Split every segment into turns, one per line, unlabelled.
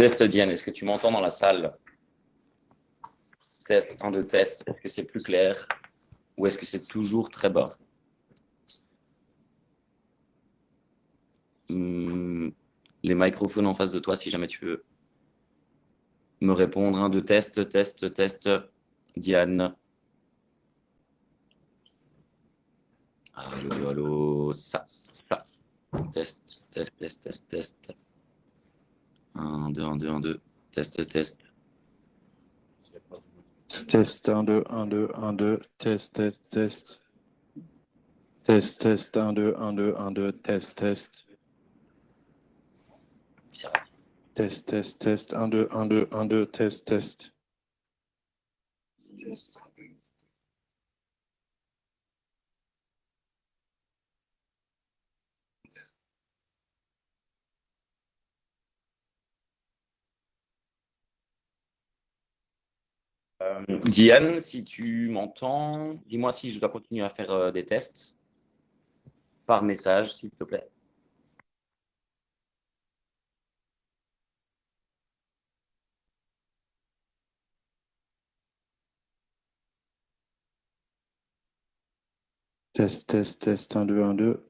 Test Diane, est-ce que tu m'entends dans la salle? Test, 1, 2, test. Est-ce que c'est plus clair ou est-ce que c'est toujours très bas? Les microphones en face de toi, si jamais tu veux me répondre. 1, 2, test, test, test. Diane. Allô, allô, ça. Test, test, test, test, test. 1, 2, 1, 2, 1, 2. Test, test.
Test 1, 2, 1, 2, 1, 2, test, test, test. Test, test, 1, 2, 1, 2, 1, 2, test, test. Test, test, test, 1, 2, 1, 2, 1, 2, test, test.
Diane, si tu m'entends, dis-moi si je dois continuer à faire des tests par message, s'il te plaît.
Test, test, test, 1, 2, 1, 2.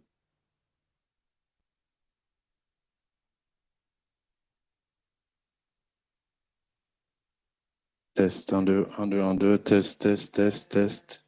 Test 1, 2, 1, 2, 1, 2, test, test, test, test.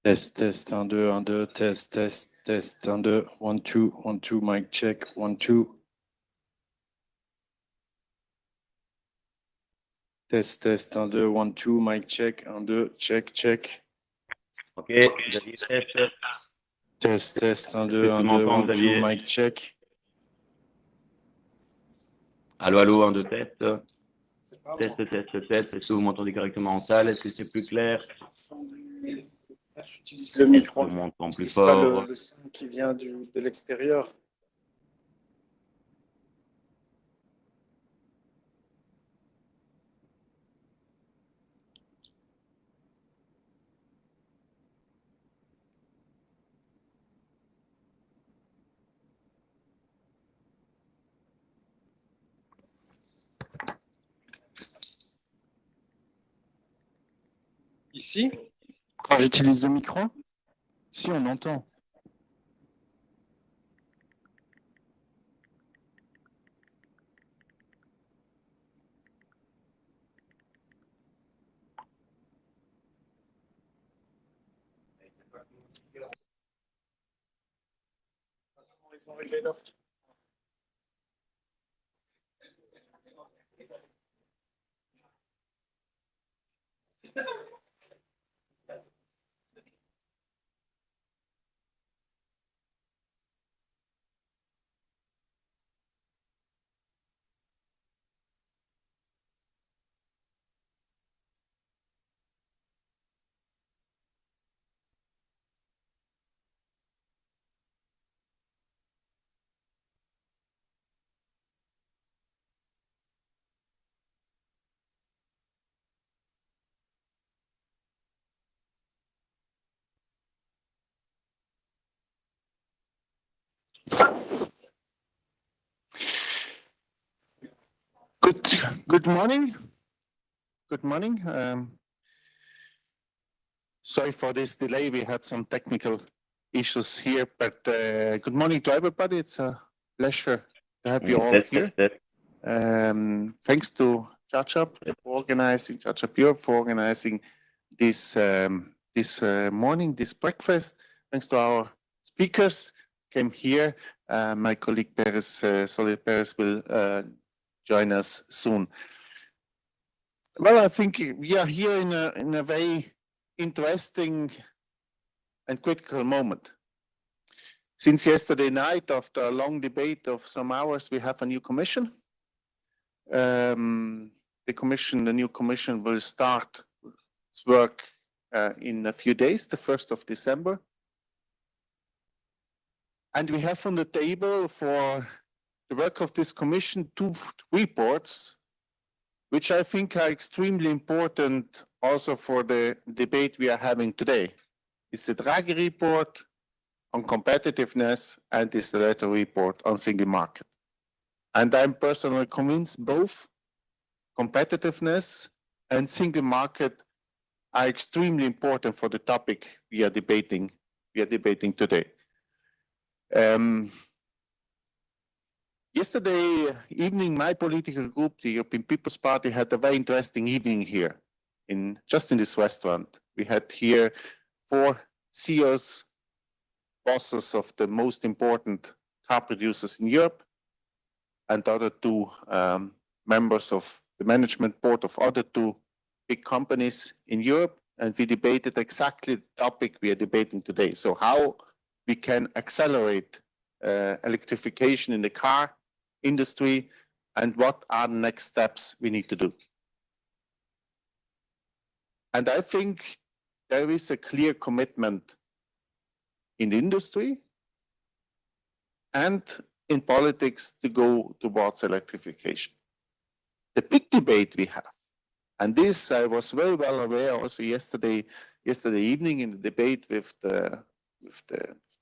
Test, test, 1, 2, 1, 2, test, test, test, 1, 2, 1, 2, 1, 2, mic check, 1, 2. Test, test, 1, 2, 1, 2, mic check, 1, 2, check, check.
Ok, Xavier, test.
Test, test, 1,
Est-ce
2,
que tu
1, 2,
m'entends,
1, 2,
Xavier?
mic check.
Allô, allô, 1, 2, test. Test, test, test. Est-ce que vous m'entendez correctement en salle? Est-ce que c'est plus clair?
J'utilise le
Est-ce
micro.
qu'on m'entend plus
Pas
fort?
le son qui vient de l'extérieur. Ici, quand j'utilise le micro, si on entend. Ils ont réglé l'offre. Good morning. Good morning. Sorry for this delay. We had some technical issues here, but good morning to everybody. It's a pleasure to have you all here. Thanks to Jajab for organizing, Jajab Europe for organizing this morning, this breakfast. Thanks to our speakers came here. My colleague Solid Perez will join us soon. Well, I think we are here in a very interesting and critical moment. Since yesterday night, after a long debate of some hours, we have a new commission. The new commission will start its work in a few days, the 1st of December. And we have on the table for the work of this commission 2 reports, which I think are extremely important also for the debate we are having today. It's the Draghi report on competitiveness and it's the latter report on single market. And I'm personally convinced both competitiveness and single market are extremely important for the topic we are debating today. Yesterday evening, my political group, the European People's Party, had a very interesting evening here, just in this restaurant. We had here 4 CEOs, bosses of the most important car producers in Europe, and other 2 members of the management board of other 2 big companies in Europe. And we debated exactly the topic we are debating today. So how we can accelerate electrification in the car industry and what are the next steps we need to do. And I think there is a clear commitment in the industry and in politics to go towards electrification. The big debate we have, and this I was very well aware also yesterday evening in the debate with the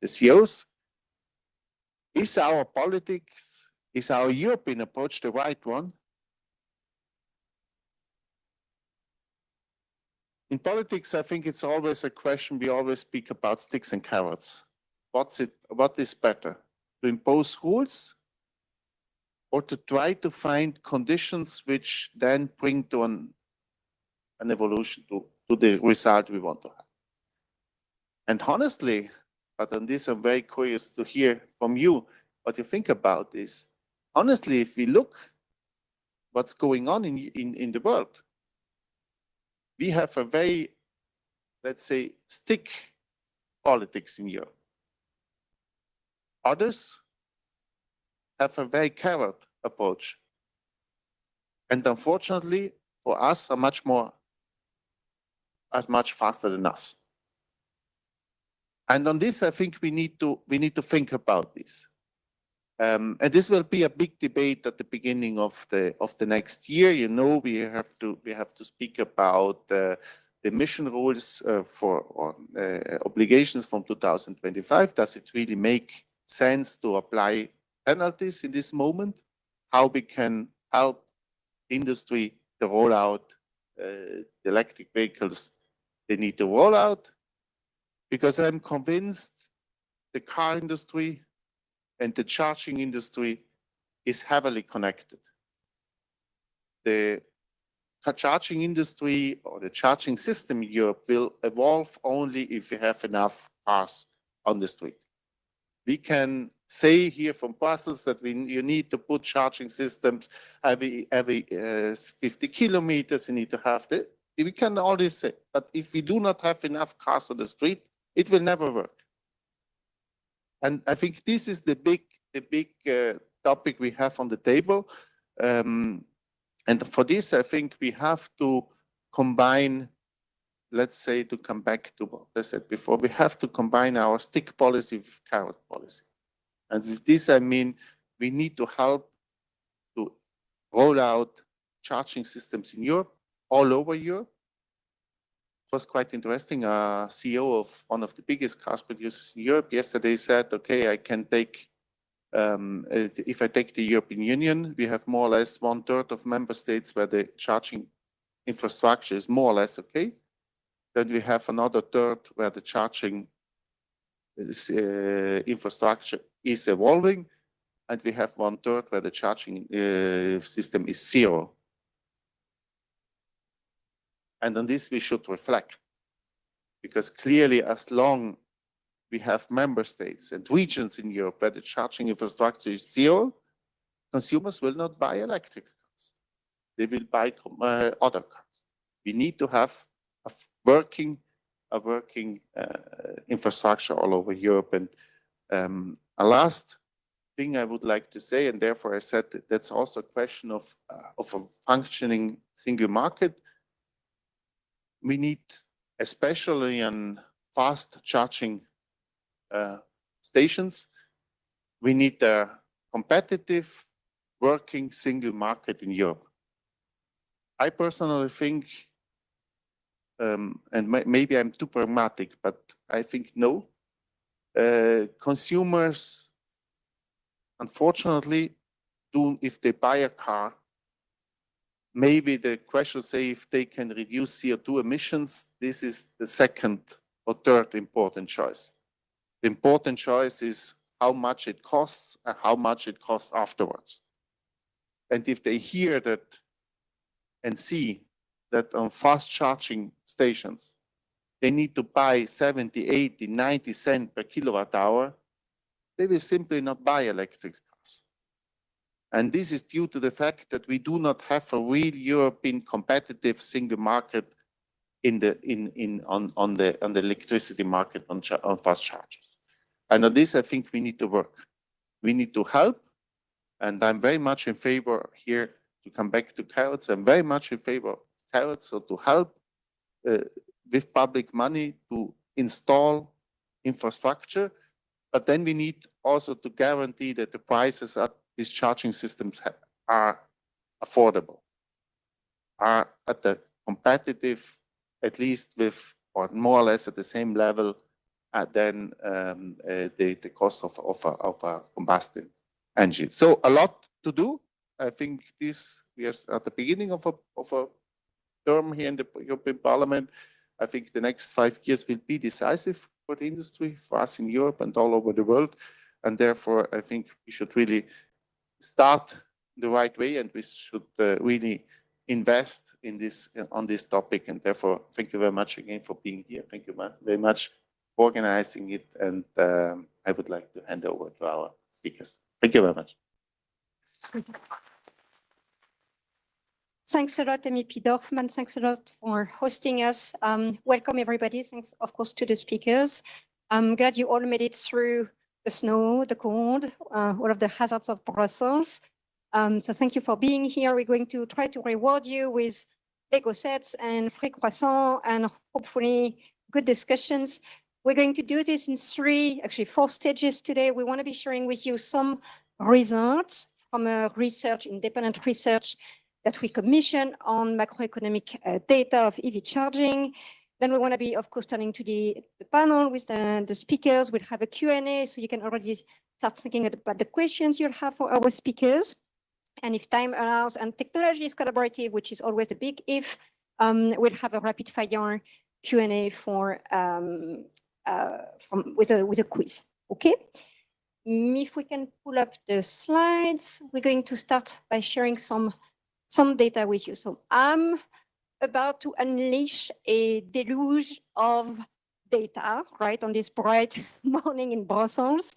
CEOs, is our politics, is our European approach the right one? In politics, I think it's always a question, we always speak about sticks and carrots. What is better? To impose rules or to try to find conditions which then bring to an evolution to the result we want to have? And honestly, but on this I'm very curious to hear from you what you think about this. Honestly, if we look what's going on in the world, we have a very, let's say, stick politics in Europe. Others have a very carrot approach. And unfortunately, for us, are much faster than us. And on this, I think we need to think about this. And this will be a big debate at the beginning of the next year. You know, we have to speak about the emission rules for obligations from 2025. Does it really make sense to apply penalties in this moment? How we can help industry to roll out the electric vehicles they need to roll out? Because I'm convinced the car industry and the charging industry is heavily connected. The charging industry or the charging system in Europe will evolve only if we have enough cars on the street. We can say here from Brussels that you need to put charging systems every 50 kilometers, you need to have that. We can always say, but if we do not have enough cars on the street, it will never work. And I think this is the big topic we have on the table. And for this, I think we have to combine, let's say, to come back to what I said before, we have to combine our stick policy with carrot policy. And with this, I mean, we need to help to roll out charging systems in Europe, all over Europe. It was quite interesting. A CEO of one of the biggest car producers in Europe yesterday said, okay, I can take If I take the European Union, we have more or less 1/3 of member states where the charging infrastructure is more or less okay. Then we have another third where the charging infrastructure is evolving, and we have 1/3 where the charging system is zero. And on this we should reflect, because clearly as long we have member states and regions in Europe where the charging infrastructure is zero, consumers will not buy electric cars. They will buy other cars. We need to have a working infrastructure all over Europe. And a last thing I would like to say, and therefore I said that's also a question of a functioning single market. We need, especially on fast charging stations, we need a competitive working single market in Europe. I personally think, and maybe I'm too pragmatic, but I think no. Consumers, unfortunately, if they buy a car, maybe the question say if they can reduce CO2 emissions, this is the second or third important choice. The important choice is how much it costs and how much it costs afterwards. And if they hear that and see that on fast charging stations, they need to buy 70, 80, 90 cents per kilowatt hour, they will simply not buy electric cars. And this is due to the fact that we do not have a real European competitive single market on the electricity market on fast chargers. And on this, I think we need to work. We need to help. And I'm very much in favor here, to come back to carrots, I'm very much in favor of carrots, so to help with public money to install infrastructure. But then we need also to guarantee that the prices at these charging systems are affordable, are at the competitive, at least with, or more or less at the same level than the cost of a combustion engine. So a lot to do. I think this, we are at the beginning of a term here in the European Parliament. I think the next 5 years will be decisive for the industry, for us in Europe and all over the world. And therefore, I think we should really start the right way, and we should really invest in this, on this topic. And therefore, thank you very much again for being here. Thank you very much for organizing it. And I would like to hand over to our speakers. Thank you very much.
Thanks a lot, MEP Dorfmann. Thanks a lot for hosting us. Welcome, everybody. Thanks, of course, to the speakers. I'm glad you all made it through the snow, the cold, all of the hazards of Brussels. So thank you for being here. We're going to try to reward you with Lego sets and free croissant and hopefully good discussions. We're going to do this in 4 stages today. We want to be sharing with you some results from a independent research that we commission on macroeconomic data of EV charging. Then we want to be, of course, turning to the panel with the speakers. We'll have a Q&A, so you can already start thinking about the questions you'll have for our speakers. And if time allows and technology is collaborative, which is always a big if, we'll have a rapid fire Q&A with a quiz. Okay? If we can pull up the slides, we're going to start by sharing some data with you. So I'm about to unleash a deluge of data, right, on this bright morning in Brussels.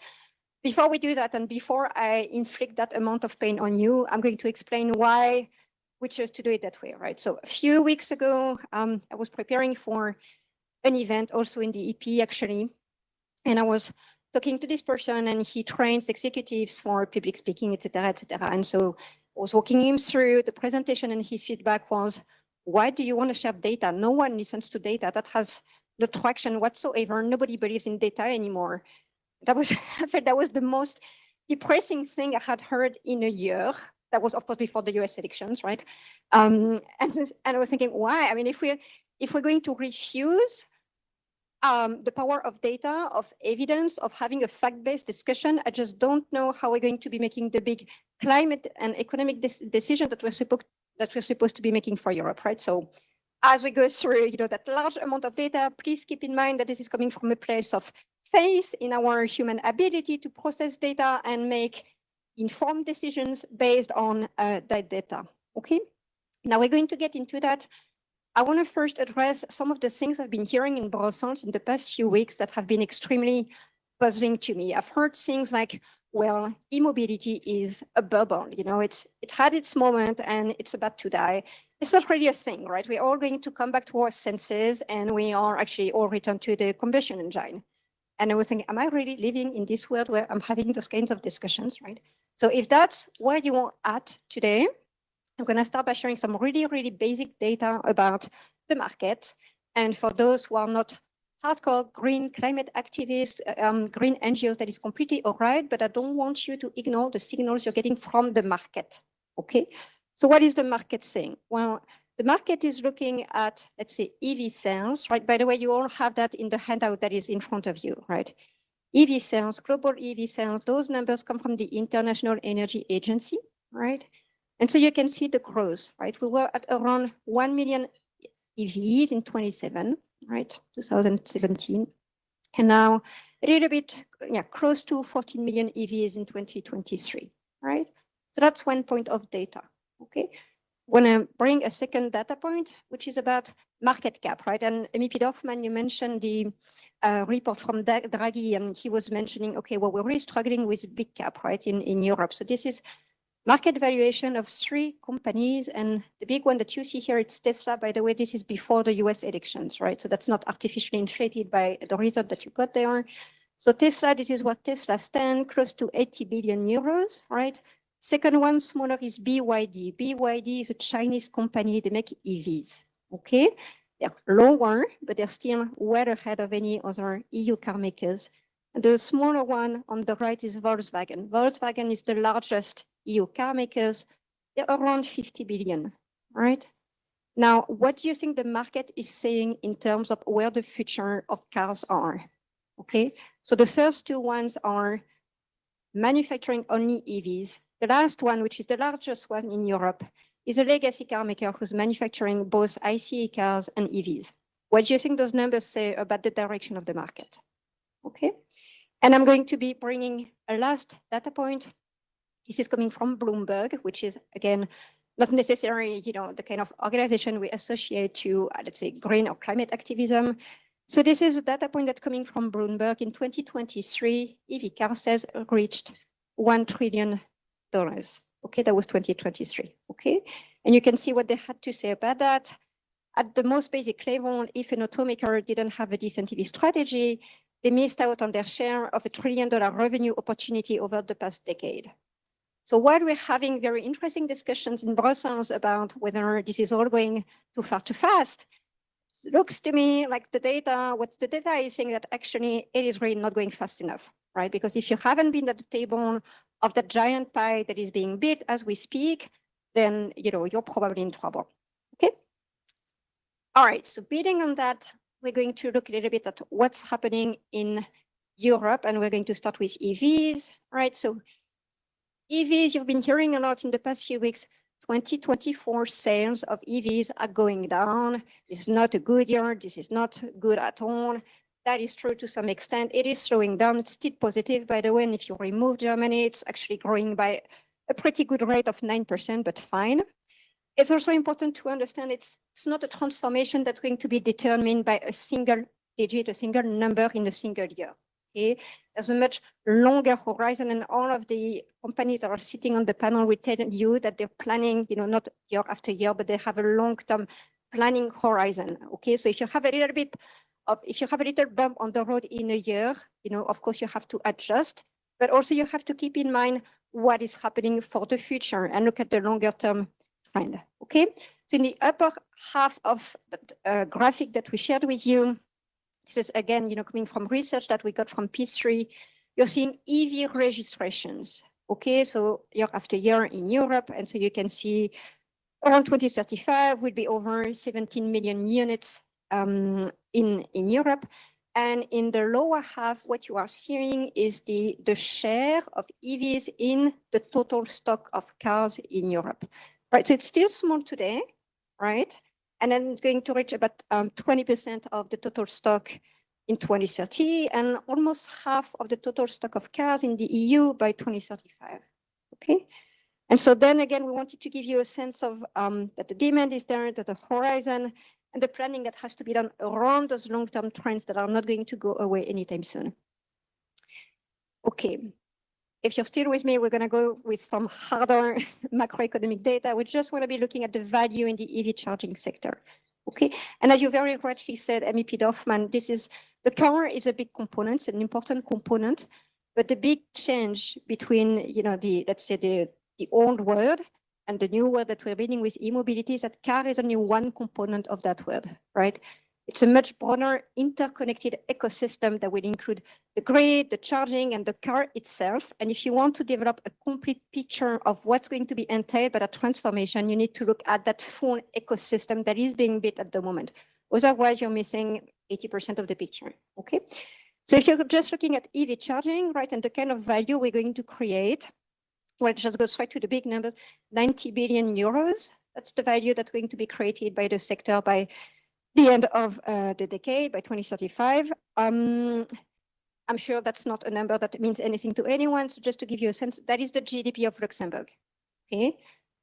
Before we do that, and before I inflict that amount of pain on you, I'm going to explain why we chose to do it that way, right? So a few weeks ago, I was preparing for an event also in the EP, actually, and I was talking to this person, and he trains executives for public speaking, et cetera, et cetera. And so I was walking him through the presentation, and his feedback was, why do you want to share data? No one listens to data. That has no traction whatsoever. Nobody believes in data anymore. I felt that was the most depressing thing I had heard in a year. That was, of course, before the US elections, right? And I was thinking, why? I mean, if we're going to refuse the power of data, of evidence, of having a fact-based discussion. I just don't know how we're going to be making the big climate and economic decision that we're supposed to be making for Europe, right? So as we go through, that large amount of data, please keep in mind that this is coming from a place of faith in our human ability to process data and make informed decisions based on that data, okay? Now we're going to get into that. I want to first address some of the things I've been hearing in Brussels in the past few weeks that have been extremely puzzling to me. I've heard things like, well, e-mobility is a bubble, it's had its moment and it's about to die. It's not really a thing, right? We're all going to come back to our senses and we are actually all returned to the combustion engine. And I was thinking, am I really living in this world where I'm having those kinds of discussions, right? So if that's where you are at today, I'm going to start by sharing some really, really basic data about the market. And for those who are not hardcore green climate activists, green NGOs, that is completely all right, but I don't want you to ignore the signals you're getting from the market, okay? So what is the market saying? Well, the market is looking at, let's say, EV sales, right? By the way, you all have that in the handout that is in front of you, right? EV sales, global EV sales, those numbers come from the International Energy Agency, right? And so you can see the growth, right? We were at around 1 million EVs in 2017, and now a little bit, close to 14 million EVs in 2023, right? So that's one point of data, okay? Want to bring a second data point, which is about market cap, right? And MEP Dorfman, you mentioned the report from Draghi, and he was mentioning, okay, well, we're really struggling with big cap, right, in Europe. So this is market valuation of 3 companies, and the big one that you see here, it's Tesla. By the way, this is before the US elections, right? So that's not artificially inflated by the result that you got there. So Tesla, this is what Tesla stands, close to 80 billion euros, right? Second one, smaller, is BYD. BYD is a Chinese company. They make EVs, okay? They're lower, but they're still well ahead of any other EU car makers. And the smaller one on the right is Volkswagen. Volkswagen is the largest EU car makers. They're around 50 billion, right? Now, what do you think the market is saying in terms of where the future of cars are? Okay, so the first 2 ones are manufacturing only EVs. The last one, which is the largest one in Europe, is a legacy car maker who's manufacturing both ICE cars and EVs. What do you think those numbers say about the direction of the market? Okay, and I'm going to be bringing a last data point. This is coming from Bloomberg, which is, again, not necessarily, the kind of organization we associate to, let's say, green or climate activism. So this is a data point that's coming from Bloomberg. In 2023, EV car sales reached $1 trillion. Okay, that was 2023, okay? And you can see what they had to say about that. At the most basic level, if an automaker didn't have a decent EV strategy, they missed out on their share of $1 trillion revenue opportunity over the past decade. So while we're having very interesting discussions in Brussels about whether this is all going too far, too fast, it looks to me like what the data is saying that actually it is really not going fast enough, right? Because if you haven't been at the table of that giant pie that is being built as we speak, then you're probably in trouble, okay? All right, so building on that, we're going to look a little bit at what's happening in Europe, and we're going to start with EVs, right? So EVs, you've been hearing a lot in the past few weeks. 2024 sales of EVs are going down. It's not a good year. This is not good at all. That is true to some extent. It is slowing down. It's still positive, by the way. And if you remove Germany, it's actually growing by a pretty good rate of 9%, but fine. It's also important to understand it's not a transformation that's going to be determined by a single digit, a single number in a single year. Okay, there's a much longer horizon, and all of the companies that are sitting on the panel will tell you that they're planning, not year after year, but they have a long-term planning horizon. Okay, so if you have a little bump on the road in a year, of course you have to adjust, but also you have to keep in mind what is happening for the future and look at the longer-term trend. Okay, so in the upper half of the graphic that we shared with you, this is, again, coming from research that we got from P3. You're seeing EV registrations, okay? So year after year in Europe. And so you can see around 2035 will be over 17 million units in Europe. And in the lower half, what you are seeing is the share of EVs in the total stock of cars in Europe. Right, so it's still small today, right? And then it's going to reach about 20% of the total stock in 2030 and almost half of the total stock of cars in the EU by 2035, okay? And so then again, we wanted to give you a sense of that the demand is there, that the horizon, and the planning that has to be done around those long-term trends that are not going to go away anytime soon. Okay, if you're still with me, we're going to go with some harder macroeconomic data. We just want to be looking at the value in the EV charging sector. Okay, and as you very rightly said, MEP Dorfman, the car is a big component, an important component, but the big change between, let's say the old world and the new world that we're building with e-mobility is that car is only one component of that world, right? It's a much broader interconnected ecosystem that will include the grid, the charging, and the car itself. And if you want to develop a complete picture of what's going to be entailed by that transformation, you need to look at that full ecosystem that is being built at the moment. Otherwise, you're missing 80% of the picture, okay? So if you're just looking at EV charging, right, and the kind of value we're going to create, well, just go straight to the big numbers, 90 billion euros. That's the value that's going to be created by the sector by the end of the decade, by 2035. I'm sure that's not a number that means anything to anyone. So just to give you a sense, that is the GDP of Luxembourg, okay?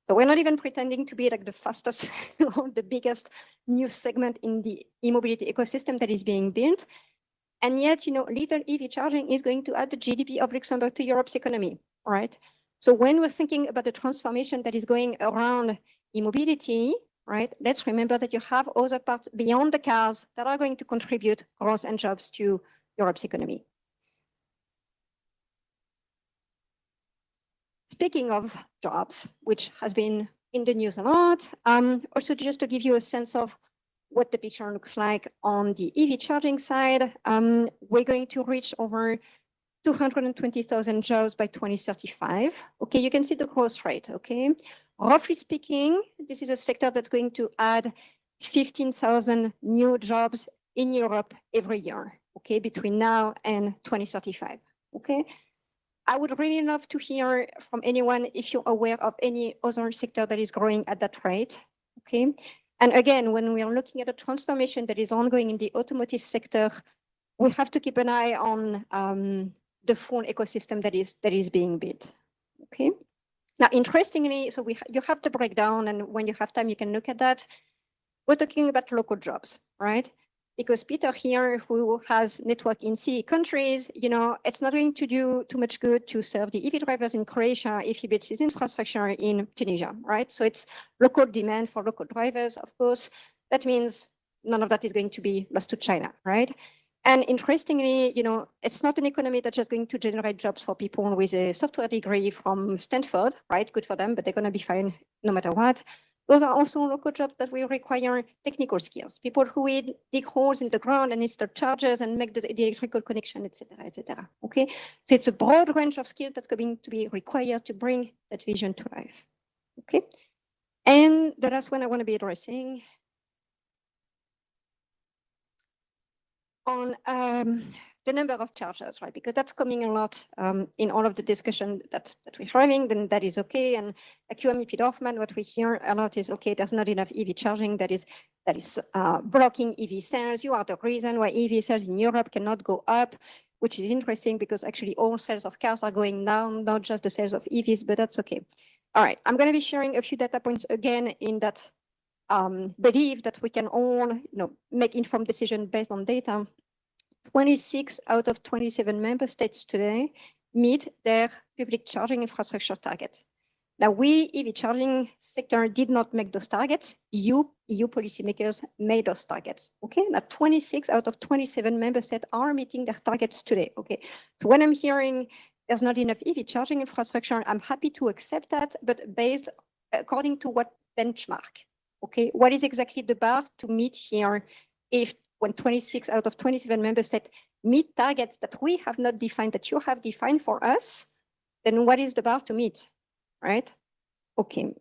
So we're not even pretending to be like the fastest or the biggest new segment in the e-mobility ecosystem that is being built. And yet, little EV charging is going to add the GDP of Luxembourg to Europe's economy, all right? So when we're thinking about the transformation that is going around e-mobility, right, let's remember that you have other parts beyond the cars that are going to contribute growth and jobs to Europe's economy. Speaking of jobs, which has been in the news a lot, also just to give you a sense of what the picture looks like on the EV charging side, we're going to reach over 220,000 jobs by 2035. Okay, you can see the growth rate, okay? Roughly speaking, this is a sector that's going to add 15,000 new jobs in Europe every year, okay, between now and 2035, okay? I would really love to hear from anyone if you're aware of any other sector that is growing at that rate, okay? And again, when we are looking at a transformation that is ongoing in the automotive sector, we have to keep an eye on the full ecosystem that is being built, okay? Now, interestingly, so you have the breakdown, and when you have time, you can look at that. We're talking about local jobs, right? Because Peter here, who has network in CE countries, it's not going to do too much good to serve the EV drivers in Croatia if he builds his infrastructure in Tunisia, right? So it's local demand for local drivers, of course. That means none of that is going to be lost to China, right? And interestingly, it's not an economy that's just going to generate jobs for people with a software degree from Stanford, right? Good for them, but they're going to be fine no matter what. Those are also local jobs that will require technical skills, people who will dig holes in the ground and install chargers and make the electrical connection, et cetera, okay? So it's a broad range of skills that's going to be required to bring that vision to life, okay? And the last one I want to be addressing on the number of chargers, right? Because that's coming a lot in all of the discussion that we're having, then that is okay. And like MEP Dorfman, what we hear a lot is, okay, there's not enough EV charging that is blocking EV sales. You are the reason why EV sales in Europe cannot go up, which is interesting because actually all sales of cars are going down, not just the sales of EVs, but that's okay. All right, I'm going to be sharing a few data points again in that belief that we can all make informed decisions based on data. 26 out of 27 member states today meet their public charging infrastructure target. Now, we, EV charging sector, did not make those targets. EU policymakers made those targets, okay? Now, 26 out of 27 member states are meeting their targets today, okay? So when I'm hearing there's not enough EV charging infrastructure, I'm happy to accept that, but based according to what benchmark, okay? What is exactly the bar to meet here if when 26 out of 27 member states meet targets that we have not defined, that you have defined for us, then what is the bar to meet, right? Okay.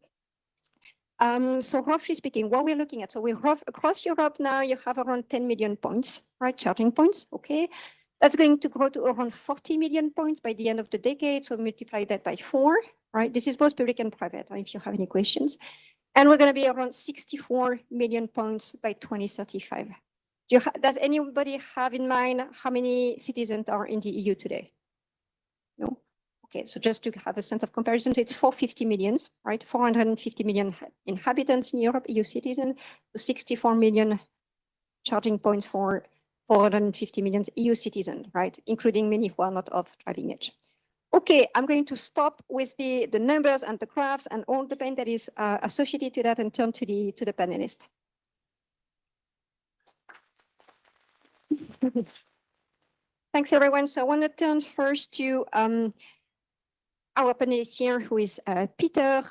So roughly speaking, what we're looking at, so we're across Europe now, you have around 10 million points, right? Charging points, okay? That's going to grow to around 40 million points by the end of the decade. So multiply that by 4, right? This is both public and private, if you have any questions. And we're going to be around 64 million points by 2035. Does anybody have in mind how many citizens are in the EU today? No? Okay, so just to have a sense of comparison, it's 450 million, right? 450 million inhabitants in Europe, EU citizens, to 64 million charging points for 450 million EU citizens, right? Including many who are not of driving age. Okay, I'm going to stop with the numbers and the graphs and all the pain that is associated to that and turn to the panelist. Thanks, everyone. So I want to turn first to our panelist here, who is Peter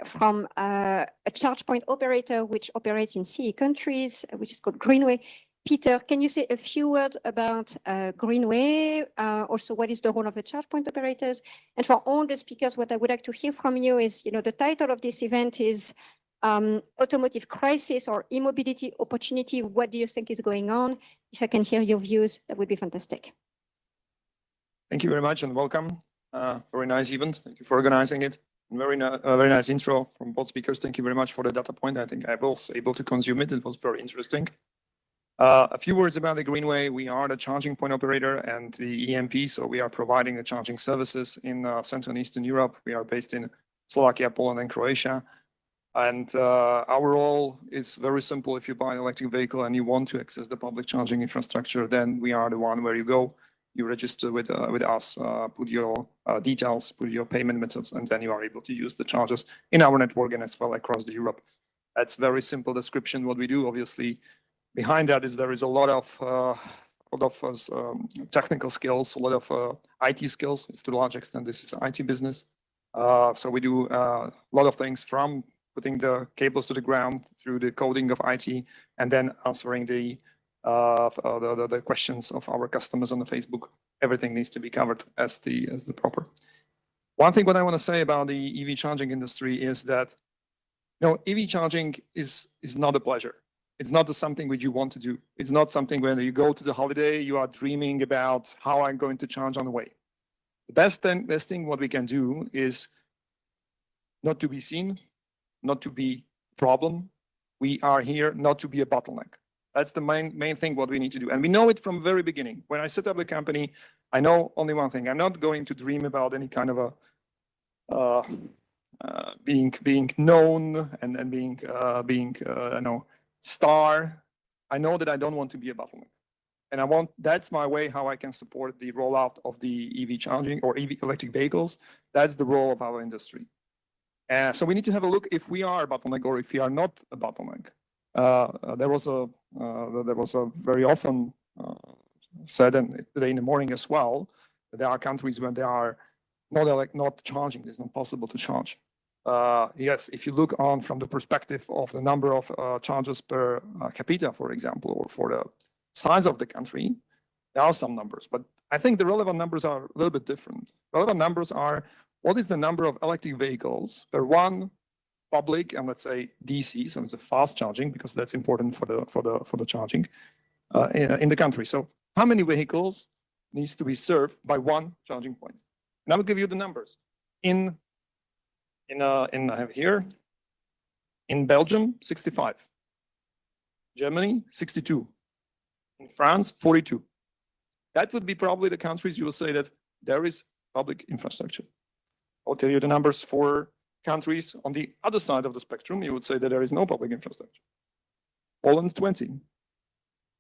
from a charge point operator which operates in CE countries, which is called Greenway. Peter, can you say a few words about Greenway? Also, what is the role of the charge point operators? And for all the speakers, what I would like to hear from you is, the title of this event is Automotive Crisis or E-Mobility Opportunity. What do you think is going on? If I can hear your views, that would be fantastic.
Thank you very much and welcome. Very nice event. Thank you for organizing it. Very nice intro from both speakers. Thank you very much for the data point. I think I was able to consume it. It was very interesting. A few words about the Greenway. We are the charging point operator and the EMP, so we are providing the charging services in Central and Eastern Europe. We are based in Slovakia, Poland, and Croatia. And our role is very simple. If you buy an electric vehicle and you want to access the public charging infrastructure, then we are the one where you go. You register with us, put your details, put your payment methods, and then you are able to use the chargers in our network and as well across Europe. That's very simple description what we do. Obviously, behind that there is a lot of technical skills, a lot of IT skills. It's to a large extent this is an IT business. So we do a lot of things from putting the cables to the ground through the coding of IT and then answering the questions of our customers on the Facebook. Everything needs to be covered as the proper. One thing what I want to say about the EV charging industry is that EV charging is not a pleasure. It's not something which you want to do. It's not something when you go to the holiday, you are dreaming about how I'm going to charge on the way. The best thing what we can do is not to be seen, not to be a problem. We are here not to be a bottleneck. That's the main thing what we need to do. And we know it from the very beginning. When I set up the company, I know only one thing. I'm not going to dream about any kind of a being known and being star. I know that I don't want to be a bottleneck. And that's my way how I can support the rollout of the EV charging or EV electric vehicles. That's the role of our industry. So we need to have a look if we are a bottleneck or if we are not a bottleneck. There was a very often said, and today in the morning as well, that there are countries where they are not charging. It's not possible to charge. Yes, if you look on from the perspective of the number of chargers per capita, for example, or for the size of the country, there are some numbers. But I think the relevant numbers are a little bit different. Relevant numbers are what is the number of electric vehicles per one public and let's say DC, so it's a fast charging because that's important for the charging in the country. So how many vehicles needs to be served by one charging point? And I will give you the numbers. I have here in Belgium 65, Germany 62, in France 42. That would be probably the countries you will say that there is public infrastructure. I'll tell you the numbers for countries on the other side of the spectrum. You would say that there is no public infrastructure. Poland 20,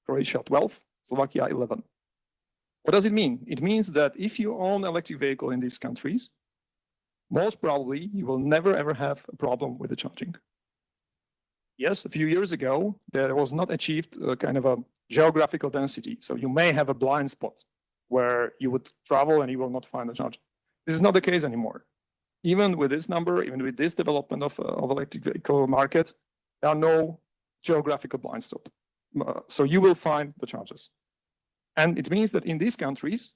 Croatia 12, Slovakia 11. What does it mean? It means that if you own an electric vehicle in these countries, most probably you will never ever have a problem with the charging. Yes, a few years ago, there was not achieved a kind of a geographical density. So you may have a blind spot where you would travel and you will not find a charger. This is not the case anymore. Even with this number, even with this development of electric vehicle market, there are no geographical blind spots. So you will find the chargers. And it means that in these countries,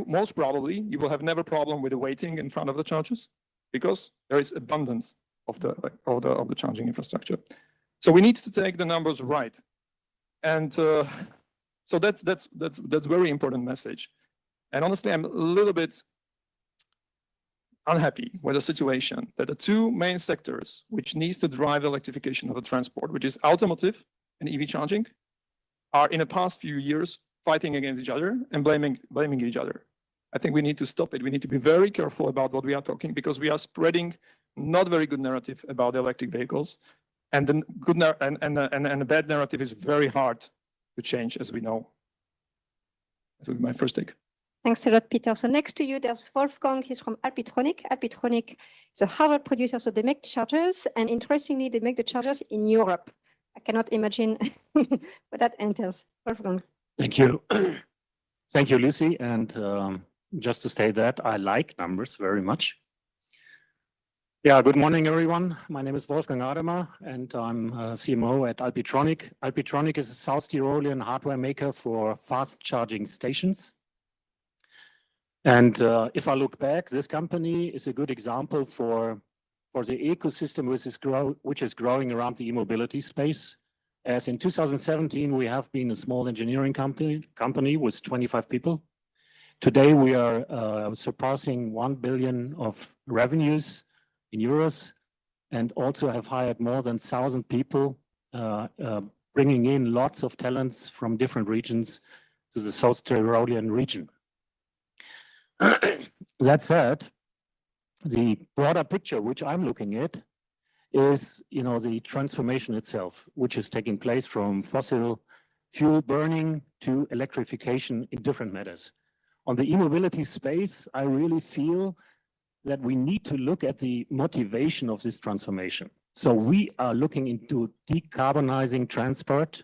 most probably you will have never problem with the waiting in front of the chargers because there is abundance of the charging infrastructure. So we need to take the numbers right, and so that's very important message. And honestly, I'm a little bit unhappy with the situation that the two main sectors which needs to drive electrification of the transport, which is automotive and EV charging, are in the past few years fighting against each other and blaming each other. I think we need to stop it. We need to be very careful about what we are talking, because we are spreading not very good narrative about electric vehicles, and the good and the bad narrative is very hard to change, as we know. That would be my first take.
Thanks a lot, Peter. So next to you, there's Wolfgang. He's from Alpitronic. Alpitronic is a Harvard producer, so they make chargers, and interestingly, they make the chargers in Europe. I cannot imagine where that enters. Wolfgang.
Thank you. Thank you, Lucy. And just to say that I like numbers very much. Yeah, good morning, everyone. My name is Wolfgang Ademer, and I'm CMO at Alpitronic. Alpitronic is a South Tyrolean hardware maker for fast charging stations. And if I look back, this company is a good example for the ecosystem which is growing around the e-mobility space. As in 2017, we have been a small engineering company with 25 people. Today, we are surpassing 1 billion of revenues in euros, and also have hired more than 1,000 people, bringing in lots of talents from different regions to the South Tyrolean region. That said, the broader picture which I'm looking at is, the transformation itself, which is taking place from fossil fuel burning to electrification in different matters. On the e-mobility space, I really feel that we need to look at the motivation of this transformation. So we are looking into decarbonizing transport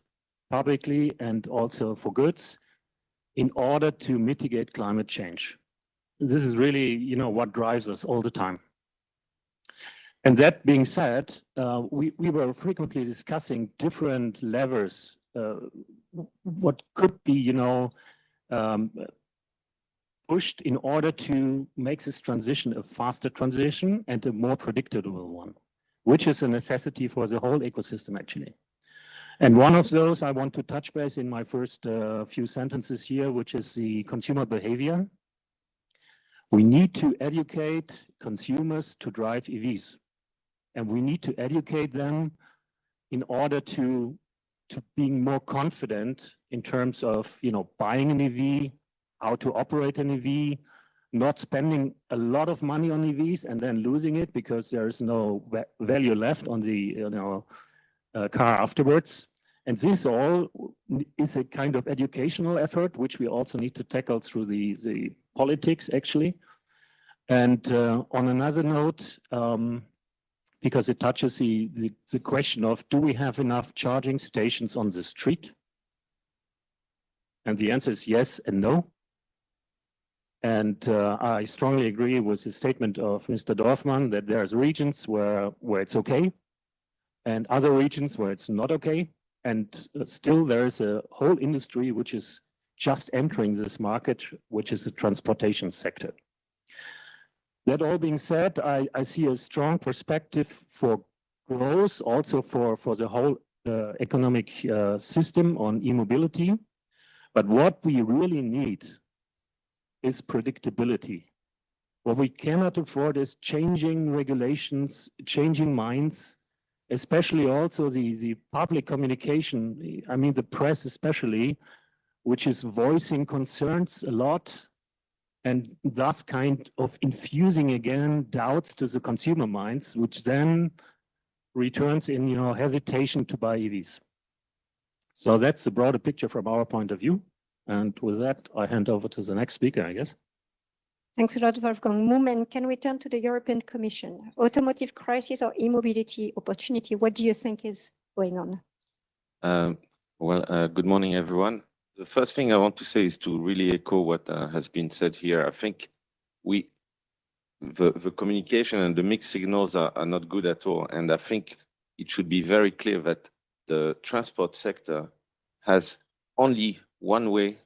publicly and also for goods in order to mitigate climate change. This is really, what drives us all the time. And that being said, we were frequently discussing different levers, what could be, pushed in order to make this transition a faster transition and a more predictable one, which is a necessity for the whole ecosystem, actually. And one of those I want to touch base in my first few sentences here, which is the consumer behavior. We need to educate consumers to drive EVs, and we need to educate them in order to being more confident in terms of, buying an EV, how to operate an EV, not spending a lot of money on EVs and then losing it because there is no value left on the car afterwards. And this all is a kind of educational effort, which we also need to tackle through the politics, actually. And on another note, because it touches the question of, do we have enough charging stations on the street? And the answer is yes and no. And I strongly agree with the statement of Mr. Dorfman that there's regions where it's okay, and other regions where it's not okay. And still there is a whole industry which is just entering this market, which is the transportation sector. That all being said, I see a strong perspective for growth, also for the whole economic system on e-mobility. But what we really need is predictability. What we cannot afford is changing regulations, changing minds, especially also the public communication, I mean the press especially, which is voicing concerns a lot, and thus kind of infusing again doubts to the consumer minds, which then returns in hesitation to buy EVs. So that's the broader picture from our point of view. And with that, I hand over to the next speaker, I guess.
Thanks a lot, Wolfgang. Moomen, can we turn to the European Commission? Automotive crisis or e-mobility opportunity? What do you think is going on?
Good morning, everyone. The first thing I want to say is to really echo what has been said here. I think the communication and the mixed signals are not good at all. And I think it should be very clear that the transport sector has only one way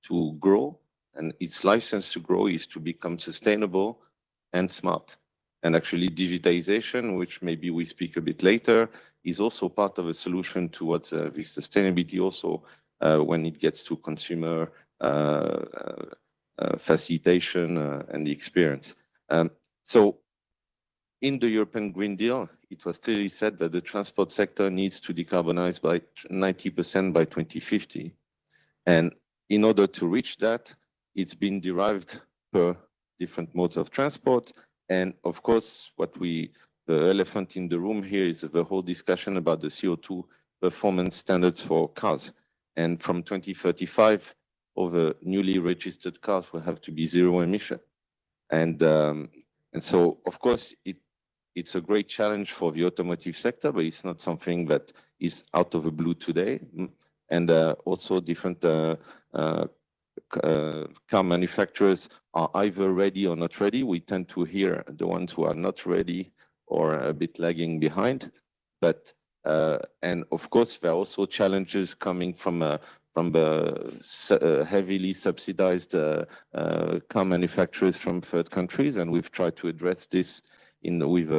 to grow, and its license to grow is to become sustainable and smart. And actually digitization, which maybe we speak a bit later, is also part of a solution towards this sustainability also when it gets to consumer facilitation and the experience. So in the European Green Deal, it was clearly said that the transport sector needs to decarbonize by 90% by 2050. And in order to reach that, it's been derived per different modes of transport. And of course, the elephant in the room here is the whole discussion about the CO2 performance standards for cars. And from 2035, all the newly registered cars will have to be zero emission. And so, of course, it's a great challenge for the automotive sector, but it's not something that is out of the blue today. And also different car manufacturers are either ready or not ready. We tend to hear the ones who are not ready or a bit lagging behind. But and of course, there are also challenges coming from the heavily subsidized car manufacturers from third countries, and we've tried to address this with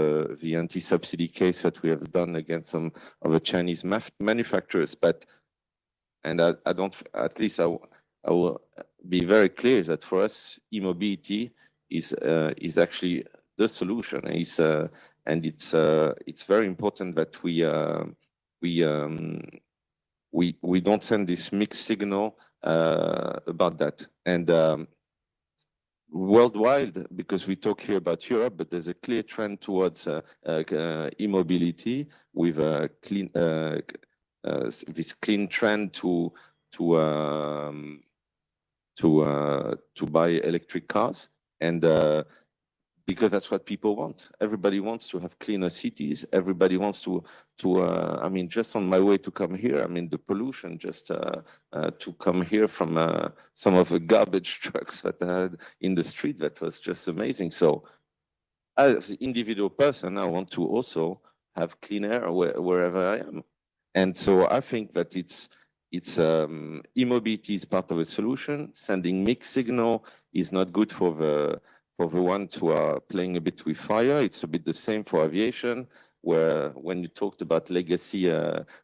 the anti-subsidy case that we have done against some of the Chinese manufacturers. But I don't, at least I will be very clear that for us, e-mobility is actually the solution. And it's very important that we don't send this mixed signal about that. And worldwide, because we talk here about Europe, but there's a clear trend towards e-mobility with a clean this clean trend to buy electric cars, and because that's what people want. Everybody wants to have cleaner cities. Everybody wants to I mean, just on my way to come here, I mean, the pollution just to come here from some of the garbage trucks that I had in the street, that was just amazing. So as an individual person, I want to also have clean air wherever I am. And so I think that it's e-mobility is part of a solution. Sending mixed signal is not good for the ones who are playing a bit with fire. It's a bit the same for aviation, where when you talked about legacy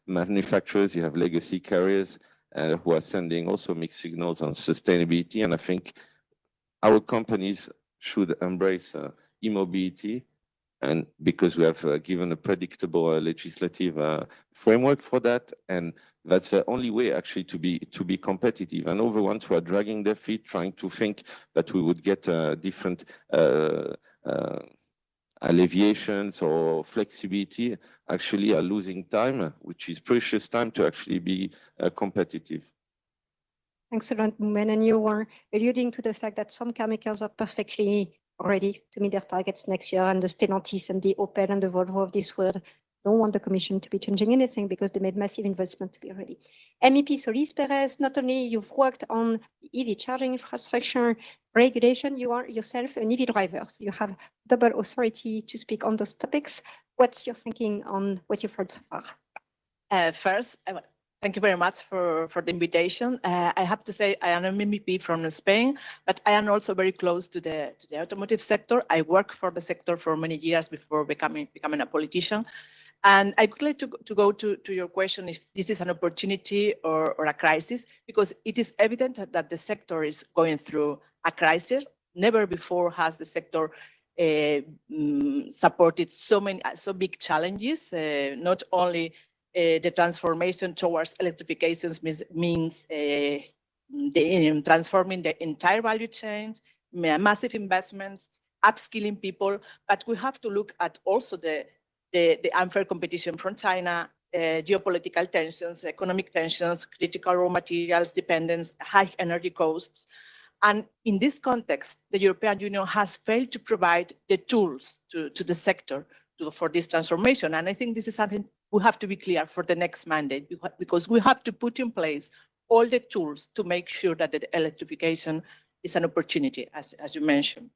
manufacturers, you have legacy carriers who are sending also mixed signals on sustainability. And I think our companies should embrace e-mobility, and because we have given a predictable legislative framework for that, and that's the only way actually to be competitive. And all the ones who are dragging their feet, trying to think that we would get different alleviations or flexibility, actually are losing time, which is precious time to actually be competitive.
Thanks a lot, Moumen. And you were alluding to the fact that some chemicals are perfectly ready to meet their targets next year, and the Stellantis and the Opel and the Volvo of this world don't want the Commission to be changing anything because they made massive investment to be ready. MEP Solis Perez, not only you've worked on EV charging infrastructure regulation, you are yourself an EV driver. So you have double authority to speak on those topics. What's your thinking on what you've heard so far?
First, thank you very much for the invitation. I have to say I am an MEP from Spain, but I am also very close to the automotive sector. I worked for the sector for many years before becoming a politician. And I would like to go to your question, if this is an opportunity or a crisis, because it is evident that the sector is going through a crisis. Never before has the sector supported so big challenges, not only the transformation towards electrification means transforming the entire value chain, massive investments, upskilling people, but we have to look at also the unfair competition from China, geopolitical tensions, economic tensions, critical raw materials dependence, high energy costs. And in this context, the European Union has failed to provide the tools to the sector for this transformation. And I think this is something we have to be clear for the next mandate, because we have to put in place all the tools to make sure that the electrification is an opportunity, as you mentioned.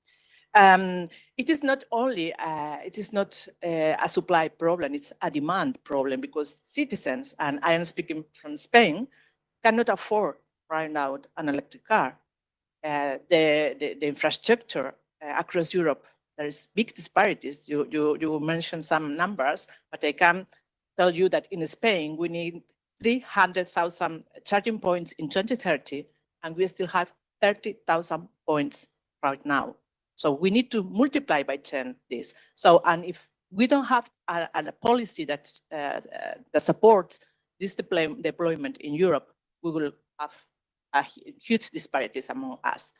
It is not only, it is not a supply problem, it's a demand problem, because citizens, and I am speaking from Spain, cannot afford right now an electric car. The infrastructure across Europe there is big disparities. You mentioned some numbers, but I can tell you that in Spain, we need 300,000 charging points in 2030, and we still have 30,000 points right now. So we need to multiply by 10 this. So, and if we don't have a policy that supports this deployment in Europe, we will have huge disparities among us.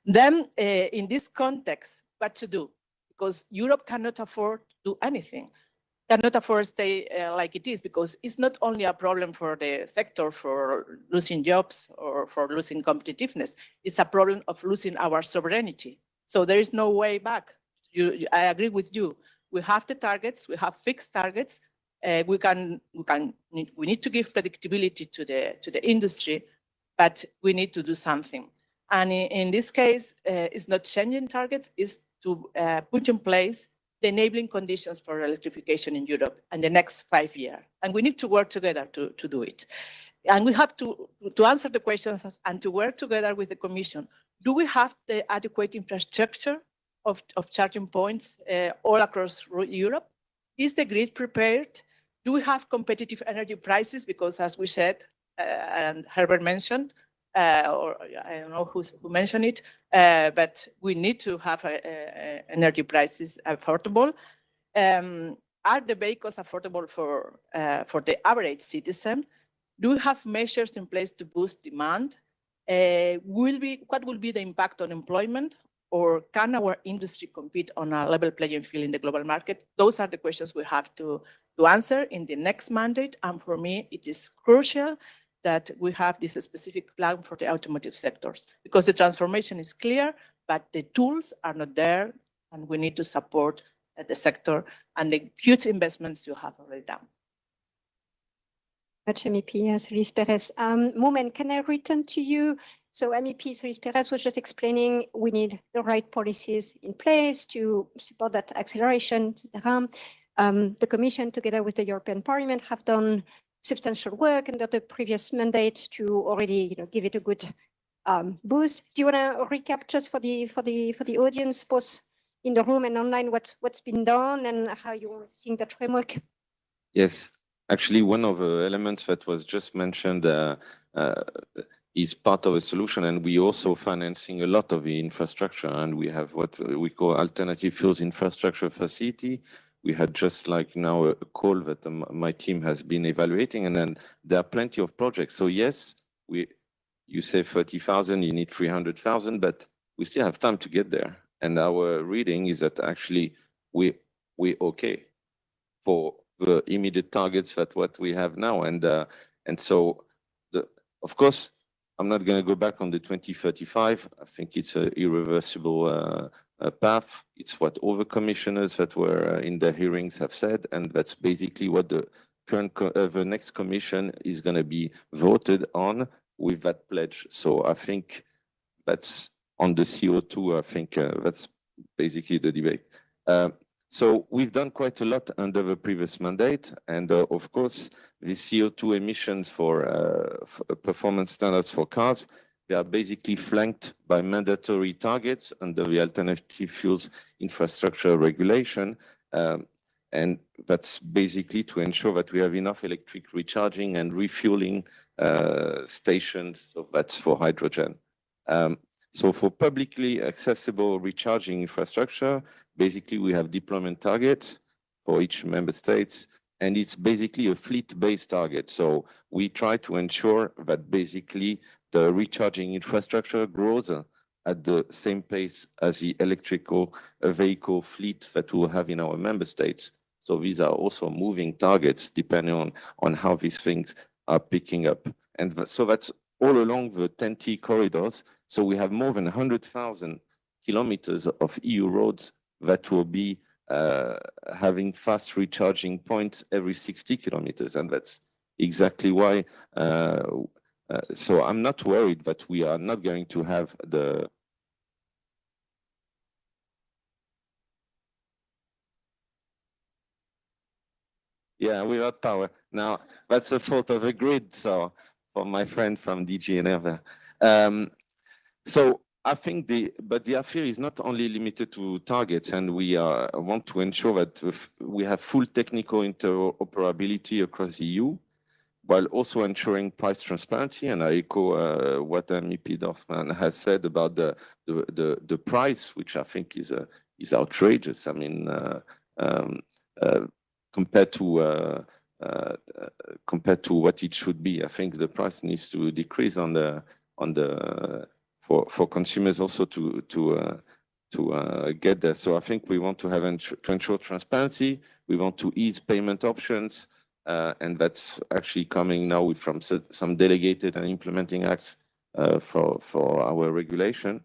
Then in this context, what to do? Because Europe cannot afford to do anything, cannot afford to stay like it is, because it's not only a problem for the sector for losing jobs or for losing competitiveness, it's a problem of losing our sovereignty. So there is no way back. I agree with you. We have the targets, we have fixed targets. We need to give predictability to the industry, but we need to do something. And in this case, it's not changing targets, it's to put in place the enabling conditions for electrification in Europe in the next 5 years. And we need to work together to do it. And we have to answer the questions and to work together with the Commission. Do we have the adequate infrastructure of charging points all across Europe? Is the grid prepared? Do we have competitive energy prices? Because as we said, and Herbert mentioned, or I don't know who mentioned it, but we need to have energy prices affordable. Are the vehicles affordable for the average citizen? Do we have measures in place to boost demand? What will be the impact on employment? Or can our industry compete on a level playing field in the global market? Those are the questions we have to answer in the next mandate. And for me, it is crucial that we have this specific plan for the automotive sectors, because the transformation is clear, but the tools are not there, and we need to support the sector and the huge investments you have already done.
Much MEP Solis Perez. Moomen, can I return to you? So MEP Solis Perez was just explaining we need the right policies in place to support that acceleration. The Commission, together with the European Parliament, have done substantial work under the previous mandate to already give it a good boost. Do you want to recap just for the audience, both in the room and online, what's been done and how you think that framework?
Yes. Actually, one of the elements that was just mentioned is part of a solution, and we also financing a lot of the infrastructure, and we have what we call alternative fuels infrastructure facility. We had just like now a call that my team has been evaluating, and then there are plenty of projects. So yes, you say 30,000, you need 300,000, but we still have time to get there. And our reading is that actually we okay for the immediate targets that what we have now. And so, of course, I'm not going to go back on the 2035. I think it's an irreversible path. It's what all the commissioners that were in the hearings have said, and that's basically what the the next commission is going to be voted on with that pledge. So I think that's on the CO2. I think that's basically the debate. So we've done quite a lot under the previous mandate, and of course, the CO2 emissions for performance standards for cars, they are basically flanked by mandatory targets under the alternative fuels infrastructure regulation, and that's basically to ensure that we have enough electric recharging and refueling stations. So that's for hydrogen. So for publicly accessible recharging infrastructure, basically we have deployment targets for each member state, and it's basically a fleet-based target. So we try to ensure that basically the recharging infrastructure grows at the same pace as the electrical vehicle fleet that we will have in our member states. So these are also moving targets depending on how these things are picking up. And so that's all along the 10T corridors. So we have more than 100,000 kilometers of EU roads that will be having fast recharging points every 60 kilometers. And that's exactly why. So I'm not worried that we are not going to have the. Yeah, without power. Now, that's a fault of the grid. So for my friend from DG Enerva. So I think the affair is not only limited to targets, and we want to ensure that we have full technical interoperability across the EU, while also ensuring price transparency. And I echo what MEP Dorfman has said about the price, which I think is outrageous. I mean, compared to what it should be, I think the price needs to decrease for consumers also to get there. So I think we want to have to ensure transparency. We want to ease payment options, and that's actually coming now from some delegated and implementing acts for our regulation.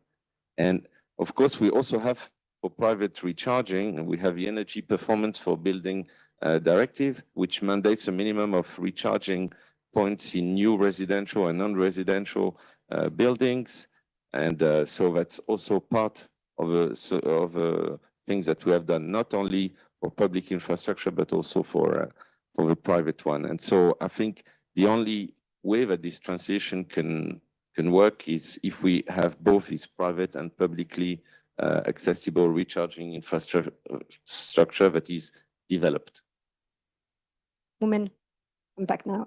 And of course, we also have for private recharging, and we have the energy performance for building directive, which mandates a minimum of recharging points in new residential and non-residential buildings. And so that's also part of things that we have done, not only for public infrastructure, but also for the private one. And so I think the only way that this transition can work is if we have both this private and publicly accessible recharging infrastructure that is developed.
Woman, I'm back now.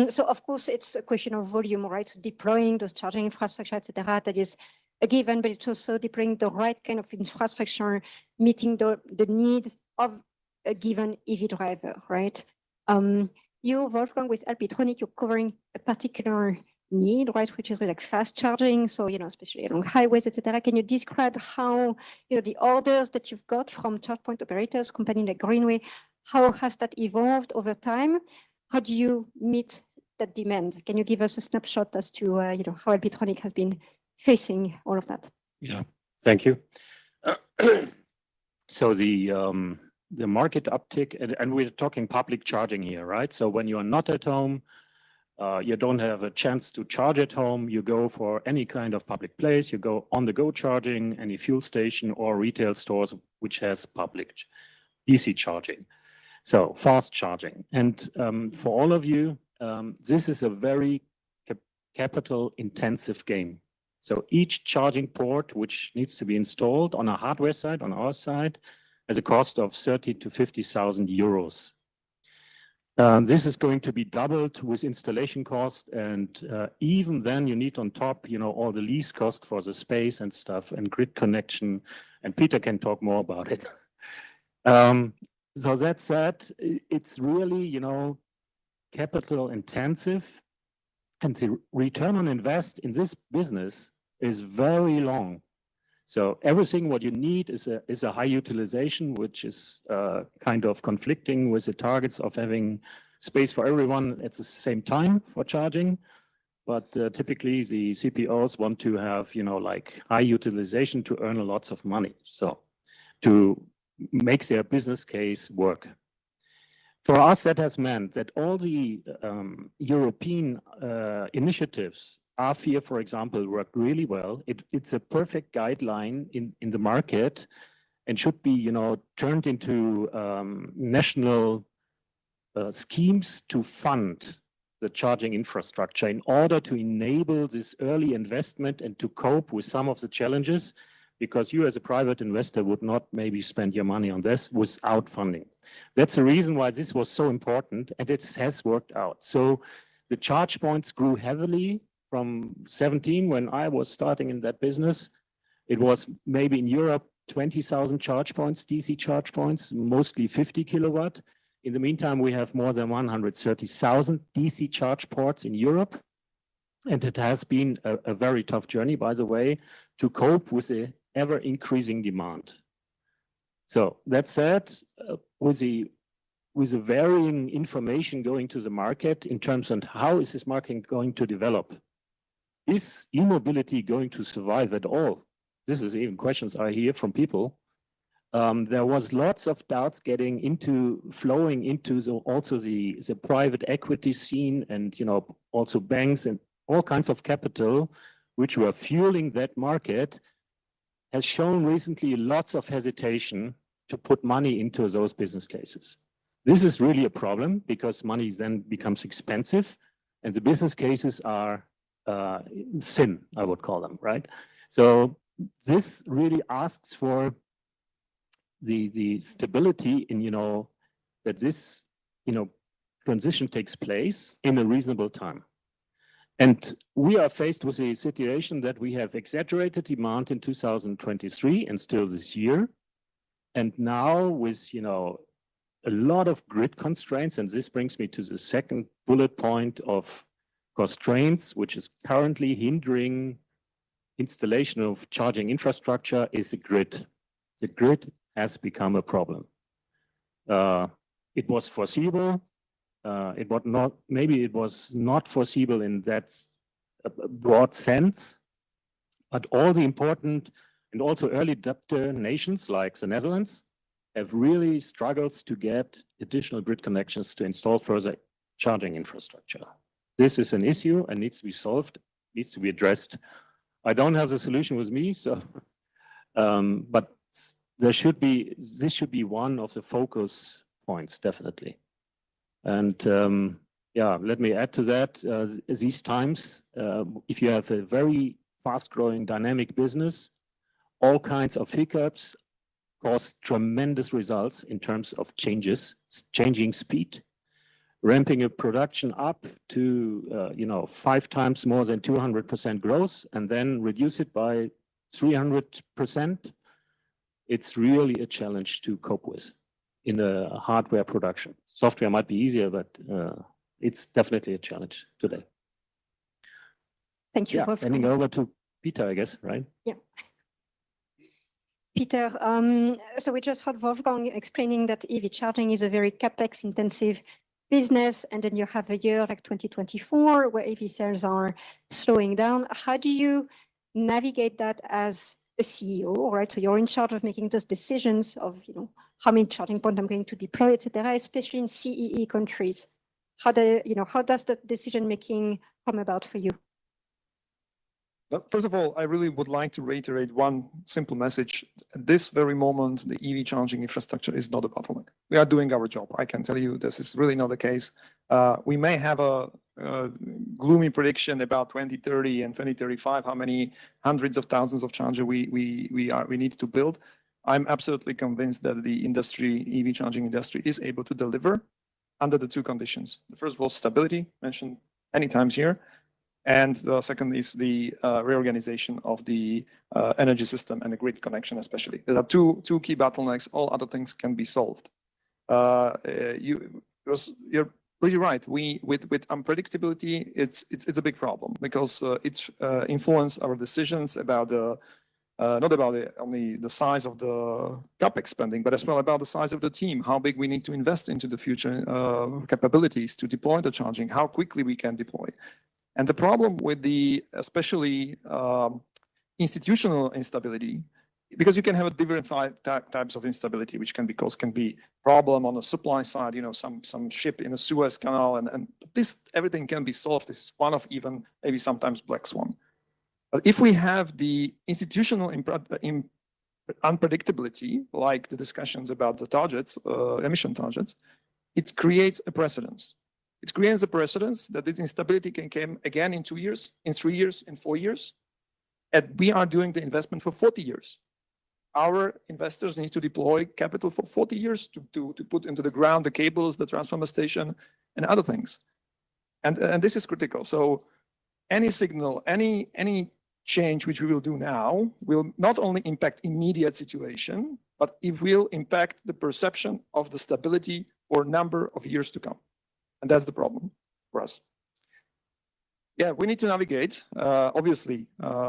So of course, it's a question of volume, right? So deploying those charging infrastructure, etc. That is a given, but it's also deploying the right kind of infrastructure, meeting the need of a given EV driver, right? You, Wolfgang, with Alpitronic, you're covering a particular need, right, which is like fast charging. So, especially along highways, etc. Can you describe how, the orders that you've got from charge point operators, company like Greenway, how has that evolved over time? How do you meet that demand? Can you give us a snapshot as to, how Alpitronic has been facing all of that?
Yeah, thank you. So the market uptick, and we're talking public charging here, right? So when you are not at home, you don't have a chance to charge at home, you go for any kind of public place, you go on the go charging, any fuel station or retail stores which has public DC charging. So fast charging. And for all of you, this is a very capital intensive game. So each charging port which needs to be installed on a hardware side, on our side, has a cost of 30,000 to 50,000 euros. This is going to be doubled with installation cost, and even then you need on top, all the lease cost for the space and stuff and grid connection, and Peter can talk more about it. So that said, it's really, capital intensive, and the return on invest in this business is very long. So everything what you need is a high utilization, which is kind of conflicting with the targets of having space for everyone at the same time for charging. But typically the CPOs want to have, like high utilization to earn lots of money. So to make their business case work. For us, that has meant that all the European initiatives, RFIR, for example, worked really well. It's a perfect guideline in the market and should be, turned into national schemes to fund the charging infrastructure in order to enable this early investment and to cope with some of the challenges, because you as a private investor would not maybe spend your money on this without funding. That's the reason why this was so important, and it has worked out. So the charge points grew heavily from 17 when I was starting in that business. It was maybe in Europe 20,000 charge points, DC charge points, mostly 50 kilowatt. In the meantime, we have more than 130,000 DC charge ports in Europe. And it has been a very tough journey, by the way, to cope with the ever increasing demand. So that said, with the varying information going to the market in terms of how is this market going to develop? Is e-mobility going to survive at all? This is even questions I hear from people. There was lots of doubts flowing into also the private equity scene, and also banks and all kinds of capital which were fueling that market, has shown recently lots of hesitation to put money into those business cases. This is really a problem because money then becomes expensive and the business cases are sin, I would call them, right? So this really asks for the stability in, that this, transition takes place in a reasonable time. And we are faced with a situation that we have exaggerated demand in 2023 and still this year. And now with, a lot of grid constraints, and this brings me to the second bullet point of constraints, which is currently hindering installation of charging infrastructure, is the grid. The grid has become a problem. It was foreseeable. Maybe it was not foreseeable in that broad sense, but all the important and also early adopter nations like the Netherlands have really struggled to get additional grid connections to install further charging infrastructure. This is an issue and needs to be solved, needs to be addressed. I don't have the solution with me, so but this should be one of the focus points, definitely. And let me add to that, these times, if you have a very fast-growing dynamic business, all kinds of hiccups cause tremendous results in terms of changing speed, ramping a production up to 5 times more than 200% growth, and then reduce it by 300%. It's really a challenge to cope with in a hardware production. Software might be easier, but it's definitely a challenge today.
Thank you.
Yeah, handing over to Peter, I guess, right?
Yeah. Peter, so we just heard Wolfgang explaining that EV charging is a very capex intensive business, and then you have a year like 2024 where EV sales are slowing down. How do you navigate that as a CEO, right? So you're in charge of making those decisions of, how many charging points I'm going to deploy, etc., especially in CEE countries. How does that decision making come about for you?
First of all, I really would like to reiterate one simple message. At this very moment, the EV charging infrastructure is not a bottleneck. We are doing our job. I can tell you this is really not the case. We may have a gloomy prediction about 2030 and 2035, how many hundreds of thousands of chargers we need to build. I'm absolutely convinced that the industry, EV charging industry, is able to deliver under the 2 conditions. The first was stability, mentioned many times here. And the second is the reorganization of the energy system and the grid connection, especially. There are two key bottlenecks. All other things can be solved. You're pretty right. With unpredictability, it's a big problem because it influences our decisions about not about only the size of the capex spending, but as well about the size of the team, how big we need to invest into the future capabilities to deploy the charging, how quickly we can deploy. And the problem with the especially institutional instability, because you can have a different types of instability, which can be problem on the supply side, some ship in a Suez Canal, and this everything can be solved. This is one of even maybe sometimes black swan. But if we have the institutional unpredictability, like the discussions about the targets, emission targets, it creates a precedence. It creates a precedence that this instability can come again in 2 years, in 3 years, in 4 years. And we are doing the investment for 40 years. Our investors need to deploy capital for 40 years to put into the ground the cables, the transformer station, and other things. And this is critical. So any signal, any change which we will do now will not only impact immediate situation, but it will impact the perception of the stability for a number of years to come. And that's the problem for us. Yeah, we need to navigate. Obviously,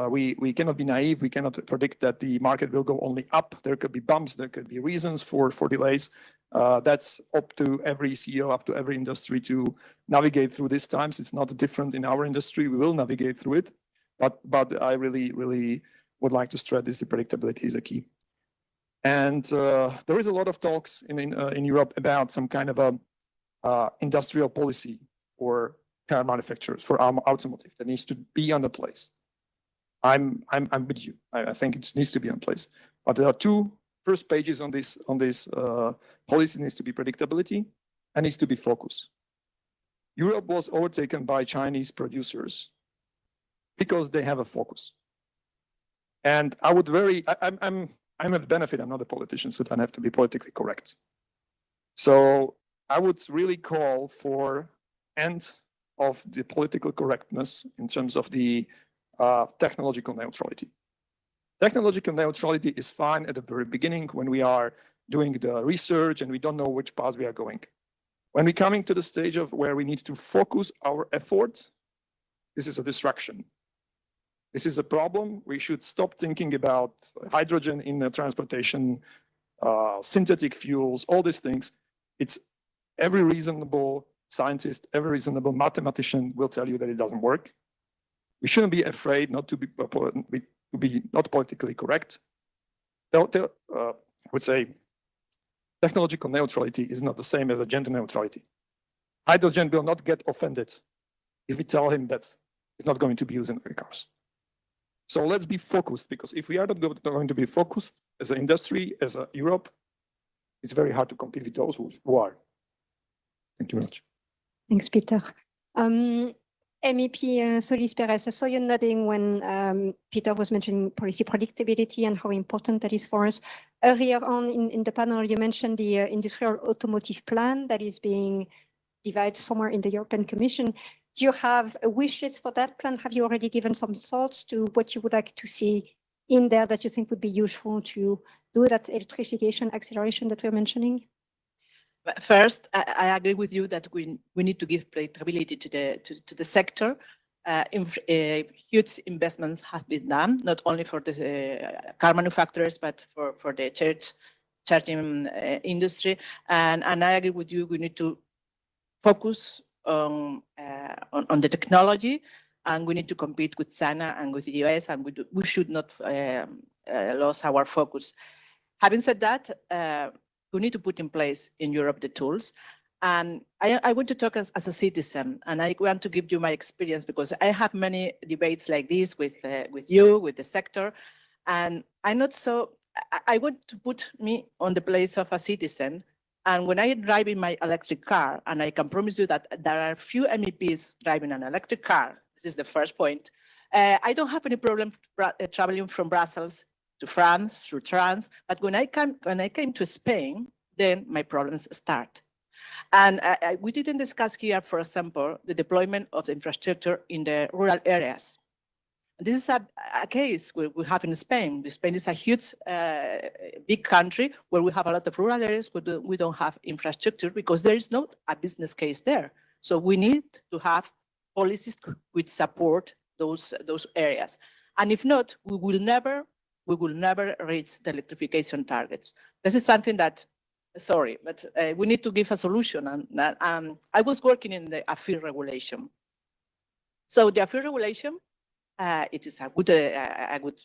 we cannot be naive. We cannot predict that the market will go only up. There could be bumps. There could be reasons for delays. That's up to every CEO, up to every industry to navigate through these times. It's not different in our industry. We will navigate through it. But I really would like to stress this: the predictability is a key. And there is a lot of talks in Europe about some kind of a industrial policy for car manufacturers, for automotive, that needs to be on the place. I'm with you. I think it needs to be on place. But there are 2 first pages on this policy. Needs to be predictability and needs to be focus. Europe was overtaken by Chinese producers because they have a focus. And I would I'm at the benefit, I'm not a politician, so I don't have to be politically correct. So I would really call for end of the political correctness in terms of the technological neutrality. Technological neutrality is fine at the very beginning when we are doing the research and we don't know which path we are going. When we're coming to the stage of where we need to focus our effort, this is a distraction. This is a problem. We should stop thinking about hydrogen in the transportation, synthetic fuels, all these things. It's every reasonable scientist, every reasonable mathematician will tell you that it doesn't work. We shouldn't be afraid not to be not politically correct. I would say technological neutrality is not the same as a gender neutrality. Hydrogen will not get offended if we tell him that it's not going to be used in cars. So let's be focused, because if we are not going to be focused as an industry, as a Europe, it's very hard to compete with those who are. Thank you very much.
Thanks, Peter. MEP Solis Perez, I saw you nodding when Peter was mentioning policy predictability and how important that is for us. Earlier on in the panel, you mentioned the industrial automotive plan that is being divided somewhere in the European Commission. Do you have a wish list for that plan? Have you already given some thoughts to what you would like to see in there that you think would be useful to do that electrification acceleration that we're mentioning?
First, I agree with you that we need to give predictability to the sector. Huge investments have been done, not only for the car manufacturers, but for the charging industry. And I agree with you, we need to focus on the technology, and we need to compete with China and with the US, and we should not lose our focus. Having said that, we need to put in place in Europe the tools. And I want to talk as a citizen, and I want to give you my experience, because I have many debates like this with you, with the sector, and I'm not so, I want to put me on the place of a citizen. And when I drive in my electric car, and I can promise you that there are few MEPs driving an electric car, this is the first point, I don't have any problem traveling from Brussels to France, through France, but when I came to Spain, then my problems start. And we didn't discuss here, for example, the deployment of the infrastructure in the rural areas. This is a case we have in Spain. Spain is a huge, big country where we have a lot of rural areas, but we don't have infrastructure because there is not a business case there. So we need to have policies which support those areas. And if not, we will never reach the electrification targets. This is something that, sorry, but we need to give a solution. And I was working in the AFIR regulation. So the AFIR regulation, it is a good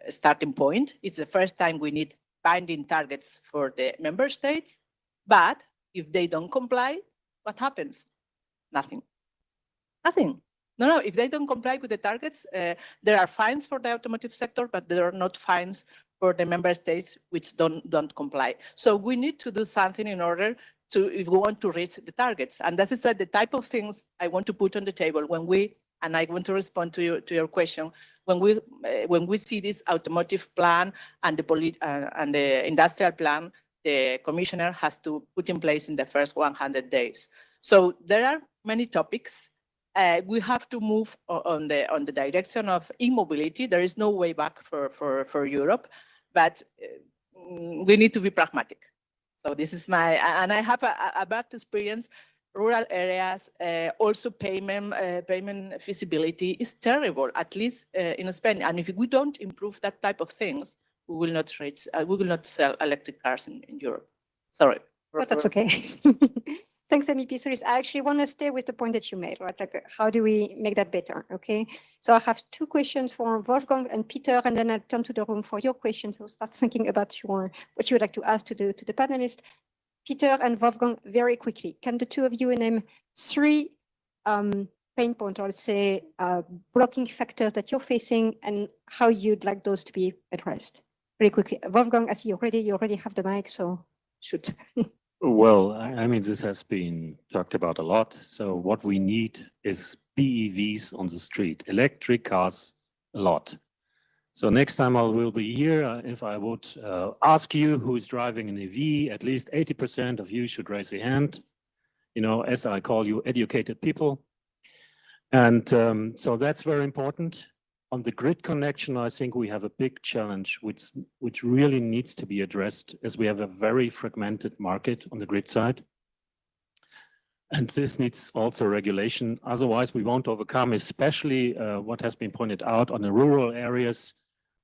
starting point. It's the first time we need binding targets for the member states. But if they don't comply, what happens? Nothing. Nothing. No, if they don't comply with the targets, there are fines for the automotive sector, but there are not fines for the member states which don't comply. So we need to do something in order to, if we want to reach the targets. And this is the type of things I want to put on the table when we, and I want to respond to your question, when we see this automotive plan and the industrial plan, the commissioner has to put in place in the first 100 days. So there are many topics. We have to move on the direction of e-mobility. There is no way back for Europe, but we need to be pragmatic. So this is and I have a bad experience. Rural areas, also payment feasibility is terrible, at least in Spain. And if we don't improve that type of things, we will not sell electric cars in Europe. Sorry.
But that's okay. Thanks, MEP Solis. I actually want to stay with the point that you made, right? Like, how do we make that better? Okay. So I have two questions for Wolfgang and Peter, and then I'll turn to the room for your questions. So start thinking about what you would like to ask to the panelists. Peter and Wolfgang, very quickly, can the two of you name three pain points, or let's say blocking factors that you're facing and how you'd like those to be addressed? Very quickly. Wolfgang, I see you already have the mic, so shoot.
Well, I mean, this has been talked about a lot. So what we need is BEVs on the street, electric cars, a lot. So next time I will be here, if I would ask you who is driving an EV, at least 80% of you should raise a hand, you know, as I call you educated people. And so that's very important. On the grid connection, I think we have a big challenge which really needs to be addressed, as we have a very fragmented market on the grid side. And this needs also regulation. Otherwise, we won't overcome, especially what has been pointed out on the rural areas,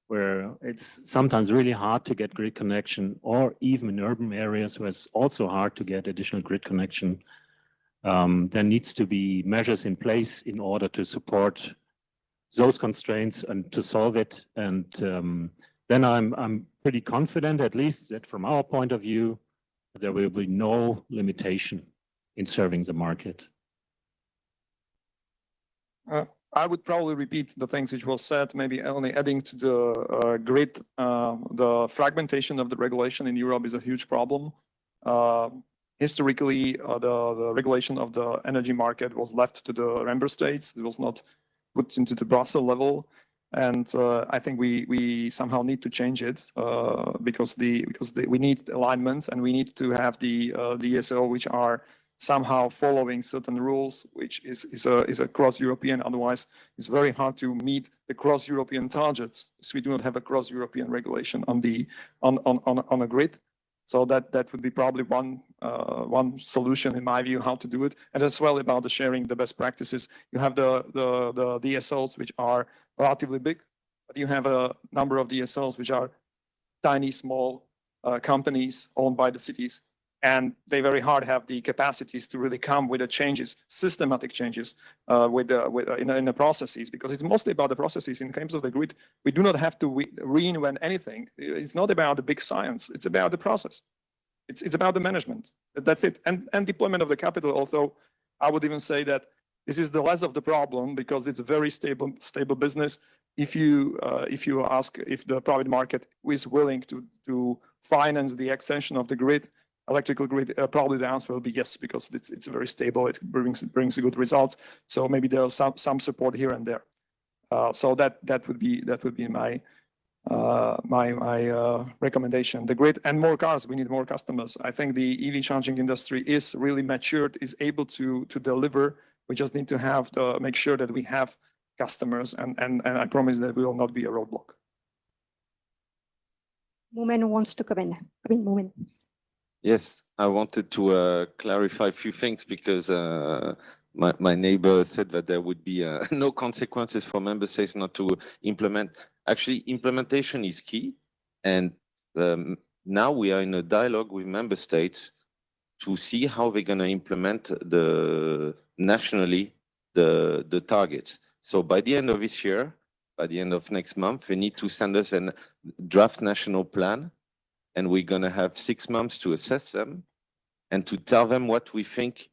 where it's sometimes really hard to get grid connection, or even in urban areas where it's also hard to get additional grid connection. There needs to be measures in place in order to support those constraints and to solve it. And then I'm pretty confident, at least, that from our point of view, there will be no limitation in serving the market.
I would probably repeat the things which was said, maybe only adding to the grid. The fragmentation of the regulation in Europe is a huge problem. Historically, the regulation of the energy market was left to the member states. It was not put into the Brussels level. And I think we somehow need to change it because we need alignment, and we need to have the DSO which are somehow following certain rules, which is a cross-European. Otherwise, it's very hard to meet the cross-European targets, because we do not have a cross-European regulation on a grid. So that would be probably one solution, in my view, how to do it. And as well about the sharing the best practices. You have the DSOs which are relatively big, but you have a number of DSOs which are tiny, small companies owned by the cities. And they very hard have the capacities to really come with the changes, systematic changes in the processes, because it's mostly about the processes. In terms of the grid, we do not have to reinvent anything. It's not about the big science. It's about the process. It's about the management. That's it. And deployment of the capital. Although I would even say that this is the less of the problem, because it's a very stable business. If you ask if the private market is willing to finance the extension of the grid, electrical grid, probably the answer will be yes, because it's very stable. It brings good results. So maybe there's some support here and there. So that would be my recommendation. The grid and more cars. We need more customers. I think the EV charging industry is really matured, is able to deliver. We just need to make sure that we have customers, and I promise that we will not be a roadblock.
Moomin wants to come in. Come in, Moomin.
Yes, I wanted to clarify a few things, because my neighbor said that there would be no consequences for member states not to implement. Actually, implementation is key. And now we are in a dialogue with member states to see how they're going to implement nationally the targets. So by the end of this year, by the end of next month, they need to send us a draft national plan. And we're going to have 6 months to assess them and to tell them what we think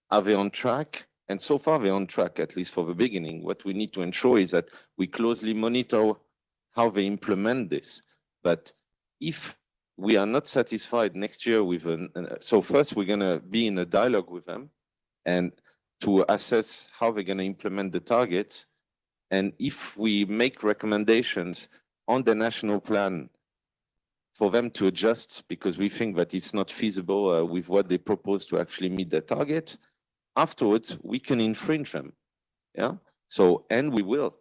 are they on track? And so far they're on track, at least for the beginning. What we need to ensure is that we closely monitor how they implement this. But if we are not satisfied next year with so first we're going to be in a dialogue with them and to assess how they're going to implement the targets. And if we make recommendations on the national plan for them to adjust, because we think that it's not feasible with what they propose to actually meet their targets, afterwards we can infringe them. Yeah. So, and we will.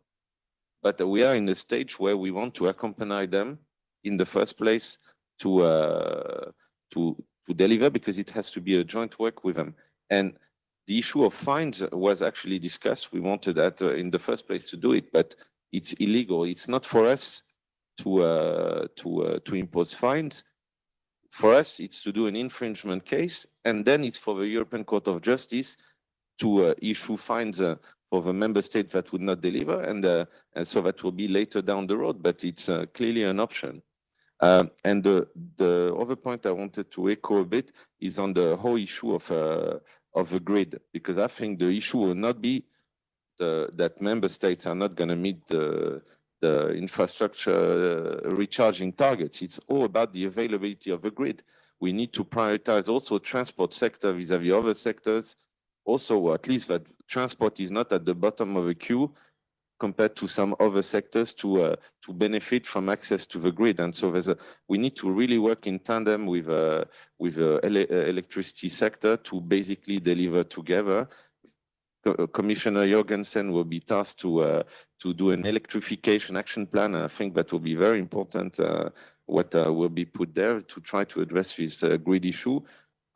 But we are in a stage where we want to accompany them in the first place to deliver, because it has to be a joint work with them. And the issue of fines was actually discussed. We wanted that in the first place to do it, but it's illegal. It's not for us to impose fines. For us, it's to do an infringement case, and then it's for the European Court of Justice to issue fines for the member state that would not deliver, and so that will be later down the road, but it's clearly an option. And the other point I wanted to echo a bit is on the whole issue of the grid, because I think the issue will not be that member states are not going to meet the infrastructure recharging targets. It's all about the availability of the grid. we need to prioritize also transport sector vis-à-vis other sectors. Also, or at least that transport is not at the bottom of the queue compared to some other sectors to benefit from access to the grid. And so we need to really work in tandem with the electricity sector to basically deliver together. Commissioner Jorgensen will be tasked to do an electrification action plan. And I think that will be very important, what will be put there to try to address this grid issue.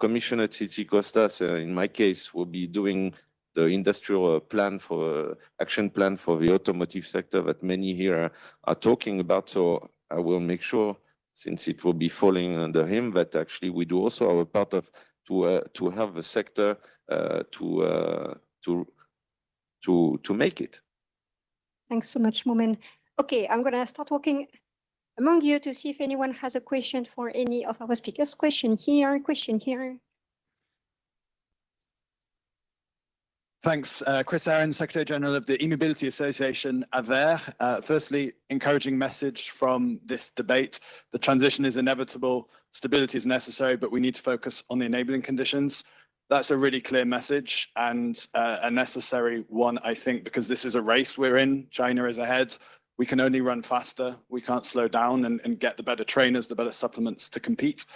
Commissioner Tzitzikostas, in my case, will be doing the industrial plan for action plan for the automotive sector that many here are talking about. So I will make sure, since it will be falling under him, that actually we do also our part of to have the sector to make it.
Thanks so much, Momen. Okay, I'm going to start walking among you to see if anyone has a question for any of our speakers. Question here, question here.
Thanks. Chris Aaron, Secretary General of the E-Mobility Association, AVER. Firstly, encouraging message from this debate. The transition is inevitable, stability is necessary, but we need to focus on the enabling conditions. That's a really clear message and a necessary one, I think, because this is a race we're in. China is ahead. We can only run faster. We can't slow down and get the better trainers, the better supplements to compete.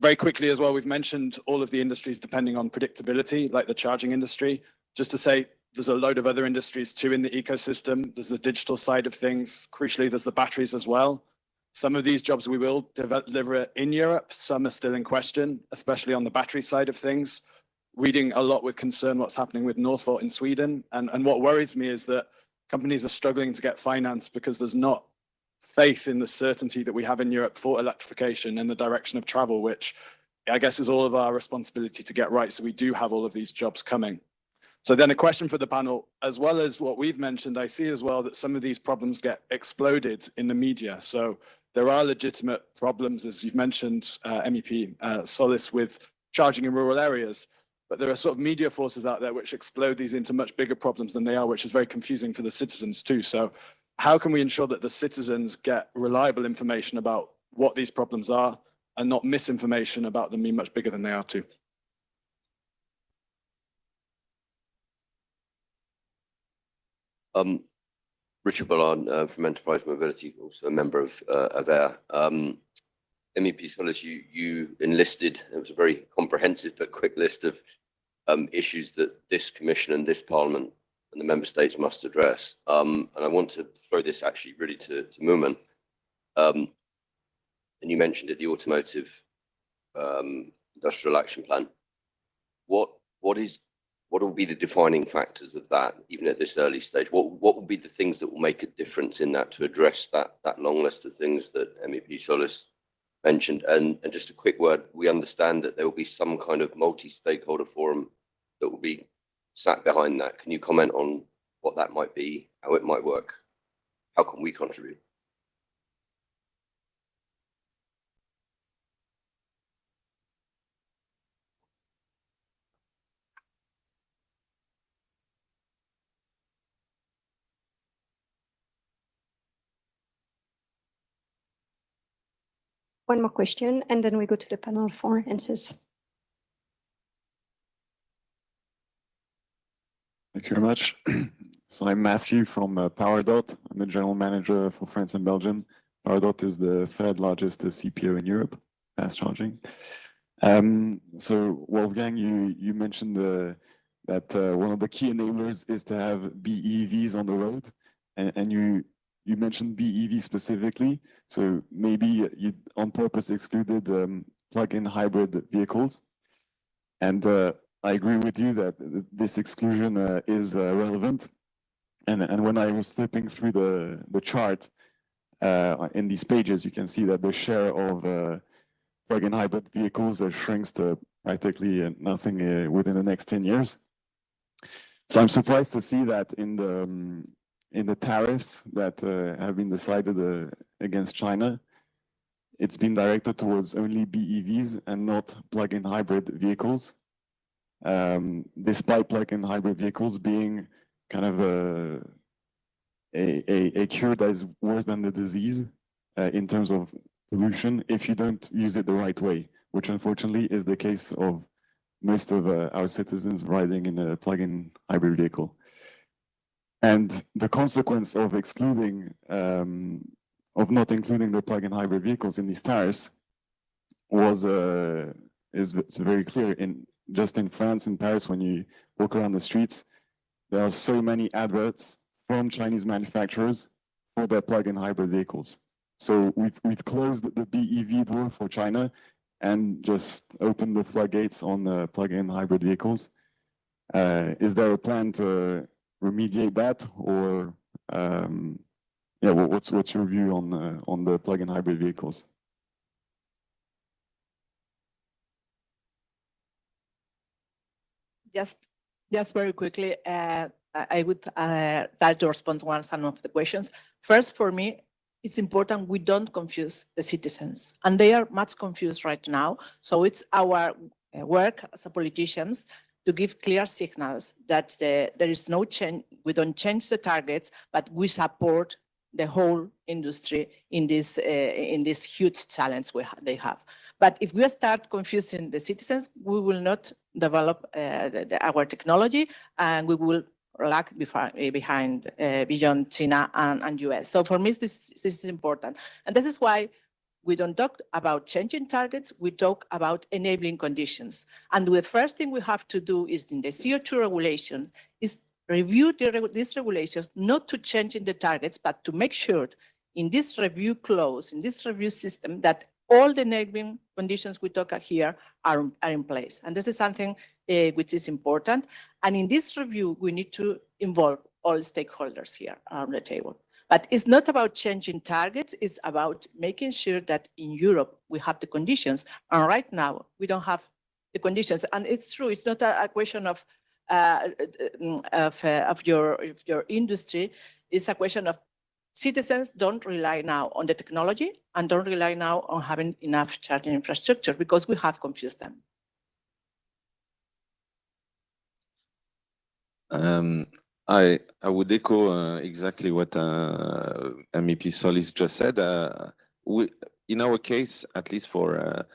Very quickly as well, we've mentioned all of the industries depending on predictability, like the charging industry. Just to say, there's a load of other industries too in the ecosystem. There's the digital side of things. Crucially, there's the batteries as well. Some of these jobs we will deliver in Europe. Some are still in question, especially on the battery side of things. Reading a lot with concern what's happening with Northvolt in Sweden. And what worries me is that companies are struggling to get finance because there's not faith in the certainty that we have in Europe for electrification and the direction of travel, which I guess is all of our responsibility to get right. So we do have all of these jobs coming. So then a question for the panel, as well as what we've mentioned, I see as well that some of these problems get exploded in the media. So there are legitimate problems, as you've mentioned, MEP Solis, with charging in rural areas. But there are sort of media forces out there which explode these into much bigger problems than they are, which is very confusing for the citizens too. So how can we ensure that the citizens get reliable information about what these problems are and not misinformation about them being much bigger than they are too?
Richard Ballard from Enterprise Mobility, also a member of AVER. MEP Solis, you enlisted, it was a very comprehensive but quick list of issues that this Commission and this Parliament and the Member States must address. And I want to throw this actually really to Moomin. And you mentioned it, the Automotive Industrial Action Plan. What will be the defining factors of that, even at this early stage? What will be the things that will make a difference in that to address that long list of things that MEP Solis mentioned? And just a quick word, we understand that there will be some kind of multi-stakeholder forum that will be sat behind that. Can you comment on what that might be, how it might work? How can we contribute?
One more question, and then we go to the panel for answers.
Thank you very much. So I'm Matthew from PowerDot. I'm the general manager for France and Belgium. PowerDot is the third largest CPO in Europe, fast charging. So Wolfgang, you mentioned that one of the key enablers is to have BEVs on the road, and you mentioned BEV specifically, so maybe you on purpose excluded plug-in hybrid vehicles. And I agree with you that this exclusion is relevant. And when I was flipping through the chart in these pages, you can see that the share of plug-in hybrid vehicles shrinks to practically nothing within the next 10 years. So I'm surprised to see that in the tariffs that have been decided against China, it's been directed towards only BEVs and not plug-in hybrid vehicles, despite plug-in hybrid vehicles being kind of a cure that is worse than the disease in terms of pollution if you don't use it the right way. which unfortunately is the case of most of our citizens riding in a plug-in hybrid vehicle. And the consequence of excluding, of not including the plug-in hybrid vehicles in these tariffs was is very clear. Just in France, in Paris, when you walk around the streets, there are so many adverts from Chinese manufacturers for their plug-in hybrid vehicles. So we've closed the BEV door for China and just opened the floodgates on the plug-in hybrid vehicles. Is there a plan to remediate that, or yeah, what's your view on the plug-in hybrid vehicles?
Just very quickly, I would try to respond to some of the questions. First, for me, it's important we don't confuse the citizens, and they are much confused right now. So it's our work as politicians to give clear signals that there is no change. We don't change the targets, but we support the whole industry in this huge challenge they have. But if we start confusing the citizens, we will not develop our technology, and we will lag behind beyond China and US. So for me, this is important. And this is why we don't talk about changing targets, we talk about enabling conditions. And the first thing we have to do is in the CO2 regulation is review these regulations, not to change in the targets, but to make sure in this review clause, in this review system, that all the enabling conditions we talk about here are in place. And this is something which is important. And in this review, we need to involve all stakeholders here on the table. But it's not about changing targets, it's about making sure that in Europe we have the conditions. And right now, we don't have the conditions. And it's true, it's not a question of your industry, it's a question of citizens don't rely now on the technology and don't rely now on having enough charging infrastructure because we have confused them.
I would echo exactly what MEP Solis just said. In our case, at least for,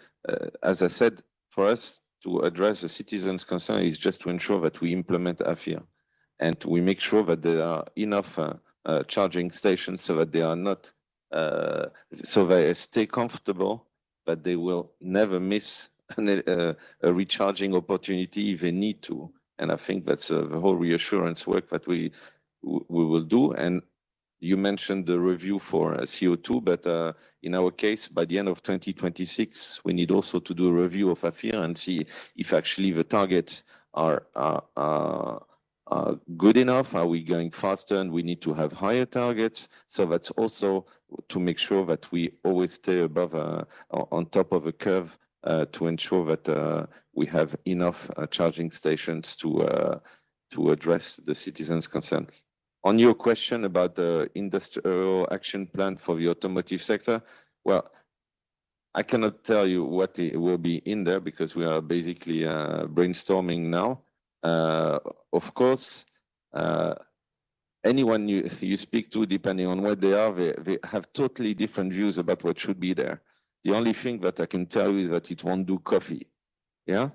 as I said, for us to address the citizens' concern is just to ensure that we implement AFIR and we make sure that there are enough charging stations so that they are not, so they stay comfortable, but they will never miss a recharging opportunity if they need to. And I think that's the whole reassurance work that we will do. And you mentioned the review for CO2, but in our case, by the end of 2026, we need also to do a review of AFIR and see if actually the targets are good enough. Are we going faster and we need to have higher targets? So that's also to make sure that we always stay above, on top of a curve to ensure that we have enough charging stations to address the citizens' concern. On your question about the industrial action plan for the automotive sector, well, I cannot tell you what it will be in there because we are basically brainstorming now. Of course, anyone you speak to, depending on what they are, they have totally different views about what should be there. The only thing that I can tell you is that it won't do coffee, yeah?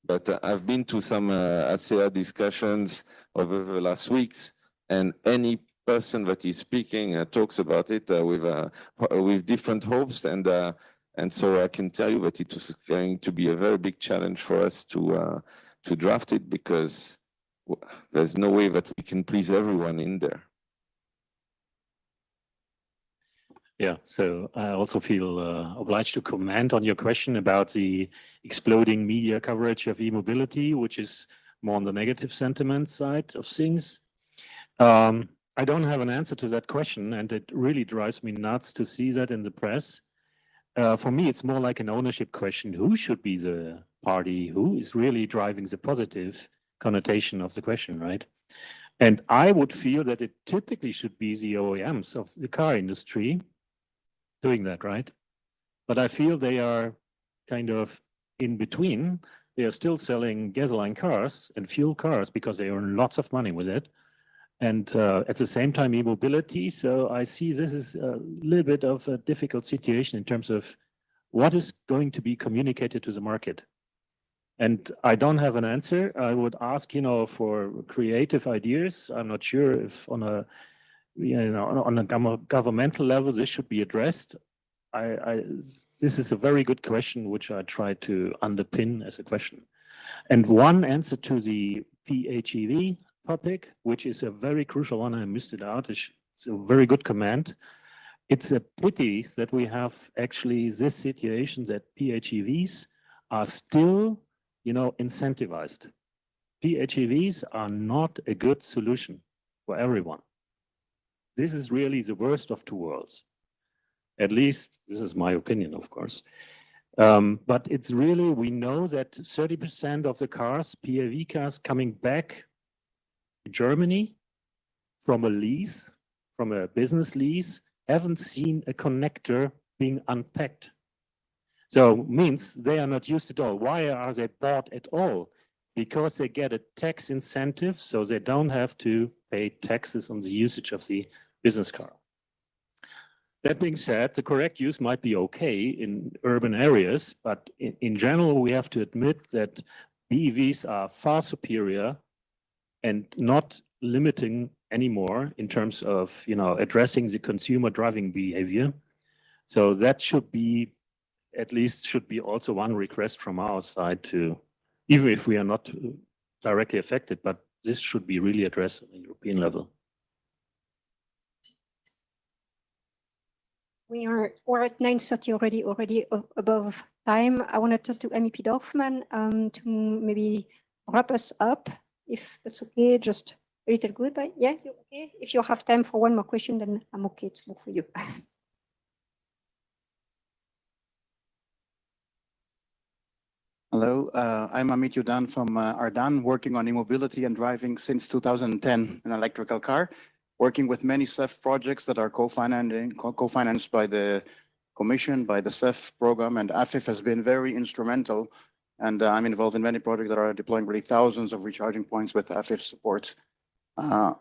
But I've been to some ASEA discussions over the last weeks, and any person that is speaking talks about it with different hopes, and so I can tell you that it was going to be a very big challenge for us to draft it because there's no way that we can please everyone in there.
Yeah, so I also feel obliged to comment on your question about the exploding media coverage of e-mobility, which is more on the negative sentiment side of things. I don't have an answer to that question, and it really drives me nuts to see that in the press. For me, it's more like an ownership question. Who should be the party? Who is really driving the positive connotation of the question, right? And I would feel that it typically should be the OEMs of the car industry doing that, right? But I feel they are kind of in between. They are still selling gasoline cars and fuel cars because they earn lots of money with it. And at the same time, e-mobility. So I see this is a little bit of a difficult situation in terms of what is going to be communicated to the market? And I don't have an answer. I would ask, for creative ideas. I'm not sure if on a governmental level this should be addressed. This is a very good question, which I try to underpin as a question. And one answer to the PHEV topic, which is a very crucial one, I missed it out. It's a very good comment. It's a pity that we have actually this situation that PHEVs are still, incentivized. PHEVs are not a good solution for everyone. This is really the worst of two worlds. At least this is my opinion, of course. But it's really, we know that 30% of the cars, PHEV cars, coming back to Germany from a lease, from a business lease, haven't seen a connector being unpacked. So means they are not used at all. Why are they bought at all? Because they get a tax incentive, so they don't have to pay taxes on the usage of the business car. That being said, the correct use might be okay in urban areas, but in general, we have to admit that BEVs are far superior and not limiting anymore in terms of, addressing the consumer driving behavior. So that should be, at least should be also one request from our side to, even if we are not directly affected, but this should be really addressed at the European level.
We're at 9:30 already above time. I want to talk to MEP Dorfmann to maybe wrap us up, if that's okay. Just a little goodbye. Yeah, you're okay. If you have time for one more question, then I'm okay. It's more for you.
Hello, I'm Amit Yudan from Ardan, working on e-mobility and driving since 2010, an electrical car, working with many CEF projects that are co-financed by the Commission, by the CEF program, and AFIF has been very instrumental. And I'm involved in many projects that are deploying really thousands of recharging points with AFIF support.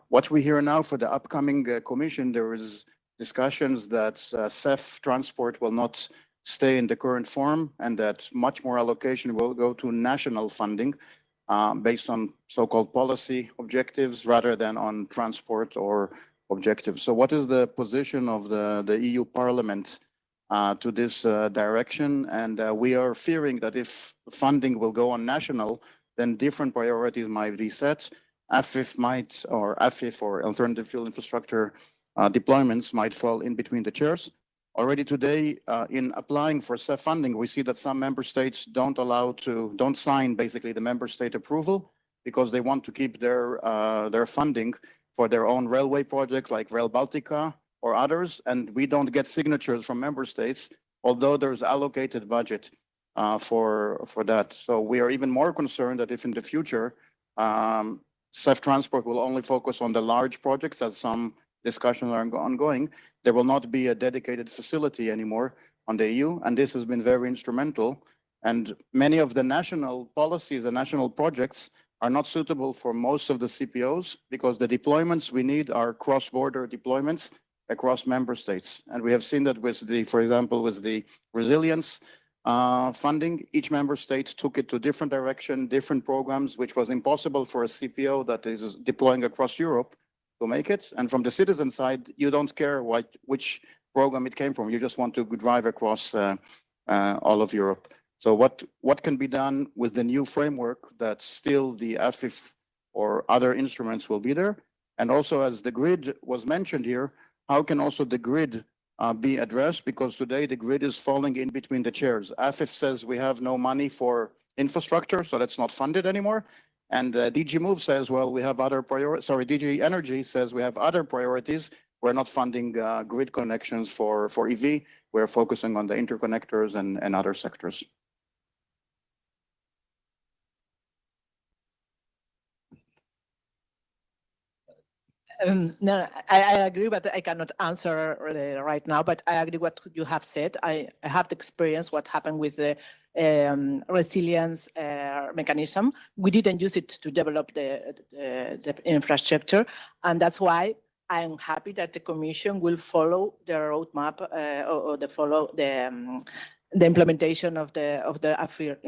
What we hear now for the upcoming Commission, there is discussions that CEF transport will not stay in the current form and that much more allocation will go to national funding based on so-called policy objectives rather than on transport or objectives. So what is the position of the EU Parliament to this direction? And we are fearing that if funding will go on national, then different priorities might be set. AFIF or alternative fuel infrastructure deployments might fall in between the chairs. Already today, in applying for CEF funding, we see that some member states don't sign basically the member state approval because they want to keep their funding for their own railway projects like Rail Baltica or others, and we don't get signatures from member states, although there's allocated budget for that. So we are even more concerned that if in the future, CEF transport will only focus on the large projects, as some discussions are ongoing, there will not be a dedicated facility anymore on the EU, and this has been very instrumental. And many of the national policies and national projects are not suitable for most of the CPOs because the deployments we need are cross-border deployments across member states. And we have seen that with for example, with the resilience funding, each member state took it to different direction, different programs, which was impossible for a CPO that is deploying across Europe to make it. And from the citizen side, you don't care which program it came from. You just want to drive across all of Europe. So what can be done with the new framework that still the AFIF or other instruments will be there? And also, as the grid was mentioned here, how can also the grid be addressed? Because today the grid is falling in between the chairs. AFIF says we have no money for infrastructure, so that's not funded anymore. And DG Move says, well, we have other priorities. Sorry, DG Energy says we have other priorities. We're not funding grid connections for EV. We're focusing on the interconnectors and other sectors.
No, I agree, but I cannot answer right now. But I agree what you have said. I have the experience what happened with the resilience mechanism. We didn't use it to develop the infrastructure, and that's why I'm happy that the Commission will follow the roadmap or follow the the implementation of the AFIR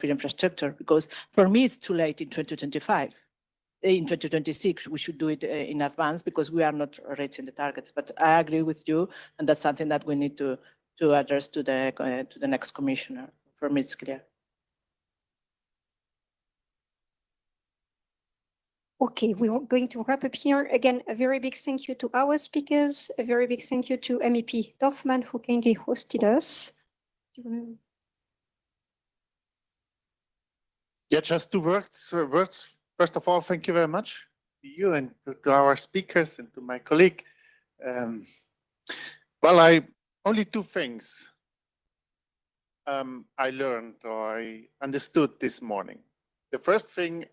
infrastructure, because for me it's too late in 2025. In 2026, we should do it in advance because we are not reaching the targets. But I agree with you, and that's something that we need to address to the next commissioner. For me, it's clear.
Okay, we are going to wrap up here. Again, a very big thank you to our speakers, a very big thank you to MEP Dorfmann, who kindly hosted us.
Yeah, just 2 words. First of all, thank you very much to you and to our speakers and to my colleague. Well, only 2 things I learned or I understood this morning. The first thing,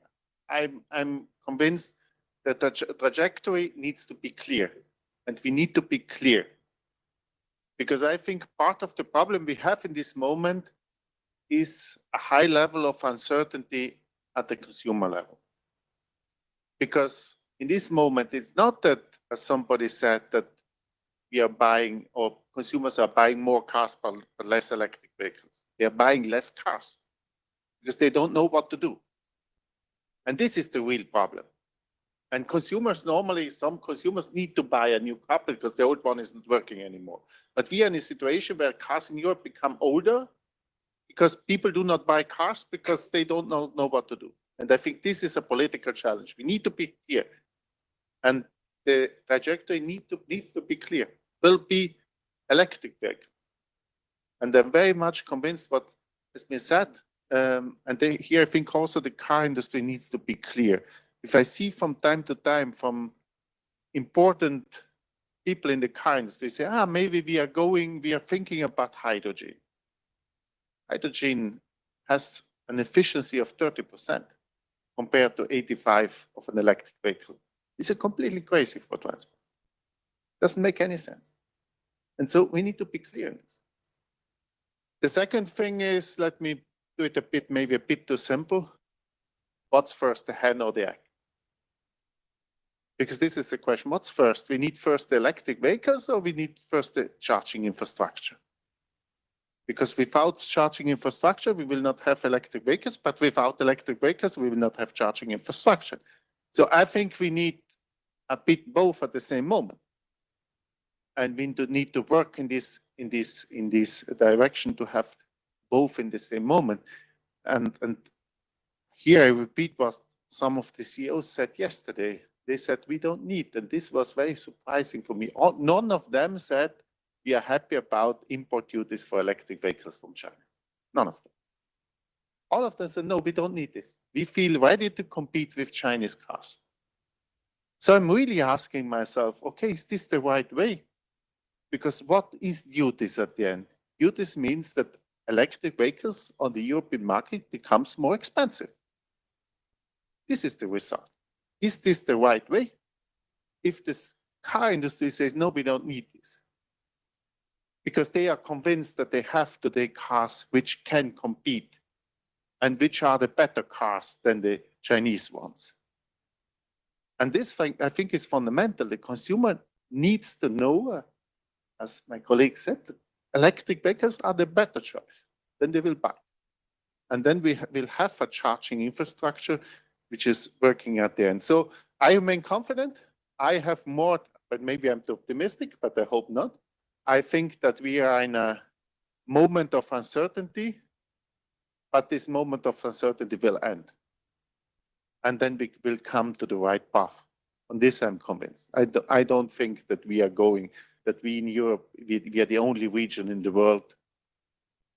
I'm convinced that the trajectory needs to be clear, and we need to be clear. Because I think part of the problem we have in this moment is a high level of uncertainty at the consumer level. Because in this moment, it's not that, as somebody said, that we are buying or consumers are buying more cars but less electric vehicles. They are buying less cars because they don't know what to do. And this is the real problem. And consumers normally, some consumers need to buy a new car because the old one isn't working anymore. But we are in a situation where cars in Europe become older because people do not buy cars because they don't know what to do. And I think this is a political challenge. We need to be clear. And the trajectory needs to be clear. Will be electric vehicles. And I'm very much convinced what has been said. Here I think also the car industry needs to be clear. If I see from time to time from important people in the car industry say, maybe we are thinking about hydrogen. Hydrogen has an efficiency of 30% compared to 85 of an electric vehicle. It's completely crazy for transport. Doesn't make any sense. And so we need to be clear in this. The second thing is, let me do it maybe a bit too simple. What's first, the hen or the egg? Because this is the question, what's first? We need first the electric vehicles or we need first the charging infrastructure? Because without charging infrastructure, we will not have electric vehicles, but without electric vehicles, we will not have charging infrastructure. So I think we need a bit both at the same moment. And we need to work in this direction to have both in the same moment. And here I repeat what some of the CEOs said yesterday. They said, we don't need, and this was very surprising for me. None of them said, we are happy about import duties for electric vehicles from China. None of them. All of them said, no, we don't need this. We feel ready to compete with Chinese cars. So I'm really asking myself, okay, is this the right way? Because what is duties at the end? Duties means that electric vehicles on the European market becomes more expensive. This is the result. Is this the right way? If this car industry says, no, we don't need this, because they are convinced that they have today cars which can compete and which are the better cars than the Chinese ones. And this thing, I think, is fundamental. The consumer needs to know, as my colleague said, that electric vehicles are the better choice. Then they will buy. And then we will have a charging infrastructure which is working at the end. So I remain confident. I have more, but maybe I'm too optimistic, but I hope not. I think that we are in a moment of uncertainty, but this moment of uncertainty will end. And then we will come to the right path. On this, I'm convinced. I don't think that we are going, that we in Europe, we are the only region in the world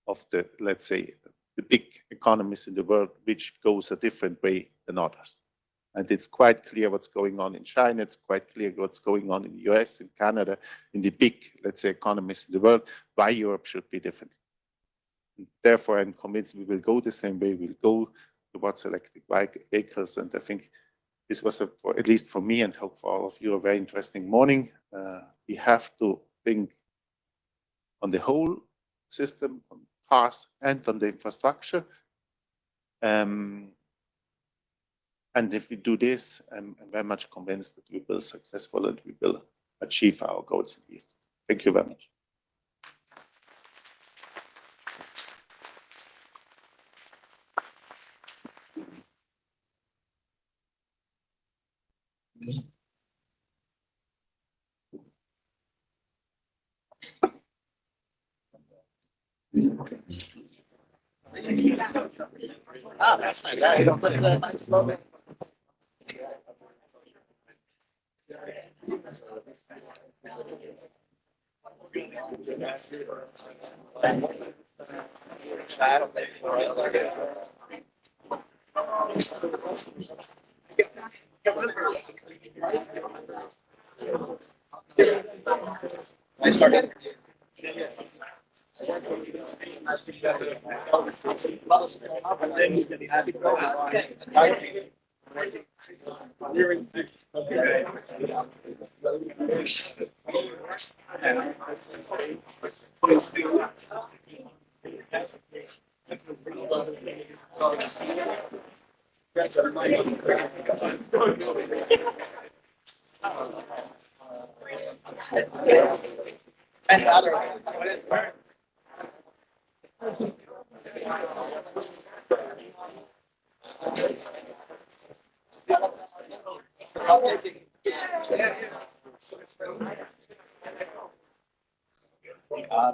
of the, let's say, the big economies in the world, which goes a different way than others. And it's quite clear what's going on in China. It's quite clear what's going on in the US, in Canada, in the big, let's say, economies in the world, why Europe should be different. And therefore, I'm convinced we will go the same way. We'll go towards electric vehicles. And I think this was, at least for me and hope for all of you, a very interesting morning. We have to think on the whole system, on cars and on the infrastructure. And if we do this, I'm very much convinced that we will be successful and we will achieve our goals in the East. Thank you very much.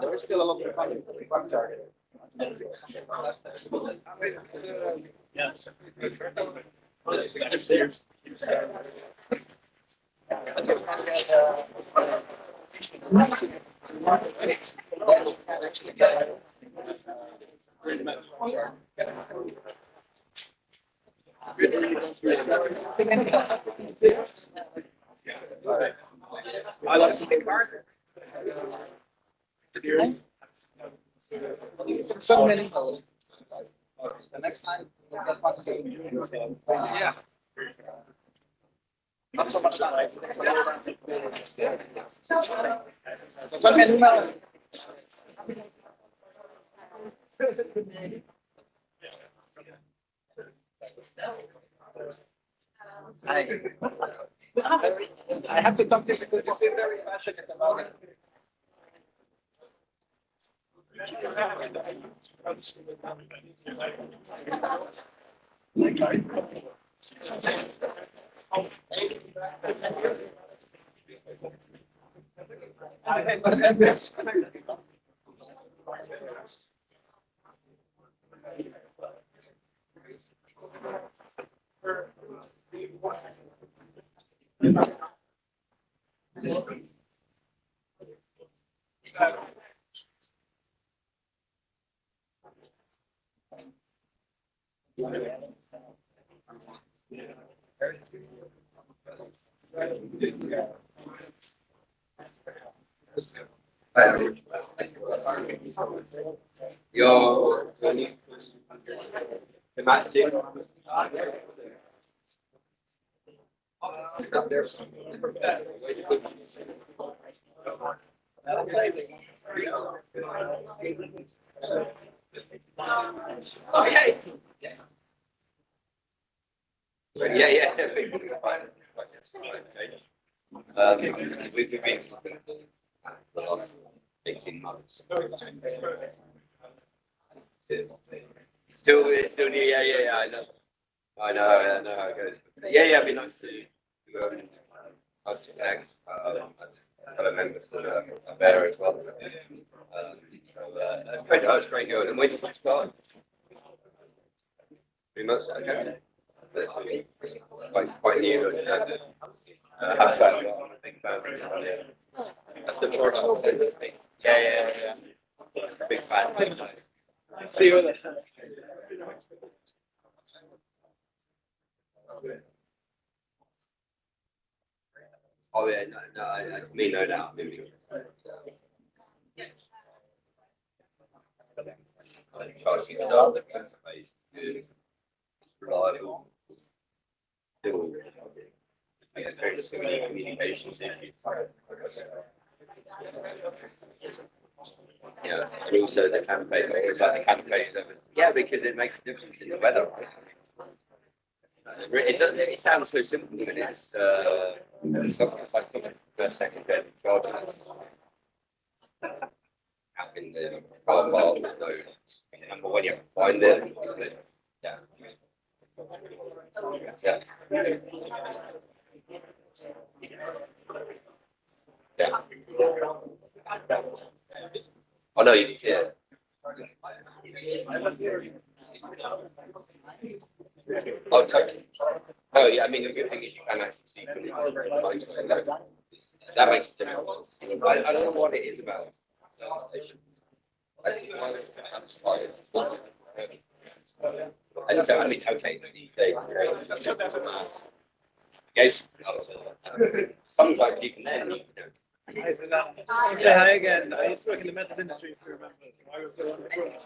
There is still a lot of target. Yes. I like to take part. So many. The next time. Yeah. Not so much that. So many. I have to talk to you because you seem very passionate about it. Your domestic. Oh yeah. Yeah. We've been the last 18 months. Still, yeah. I know how it goes. Yeah, it'd be nice to connect. I've got a member to there as well. That's great. That's great going. And when did you start? 3 months. Okay. That's quite new. That's the product. Yeah. Big fan. See you later. Oh yeah, no, me no doubt. Charging stuff, based, good, reliable. Still, experience so many communications issues. Yeah, and also the campaign. I always like the campaigns. Yeah, because it makes a difference in the weather. It doesn't. It sounds so simple, but it's like something first, second, third charge. In the car park, there's no number when you have to find it. Yeah. Oh no, you yeah.
Oh, totally. Oh, yeah, I mean, the good thing is you can actually see. That makes a difference. I don't know what it is about. I think it's and so, I mean, okay, yes, sometimes even then, you know.
Hi again. I used to work in the metals industry, if you remember. So I was the one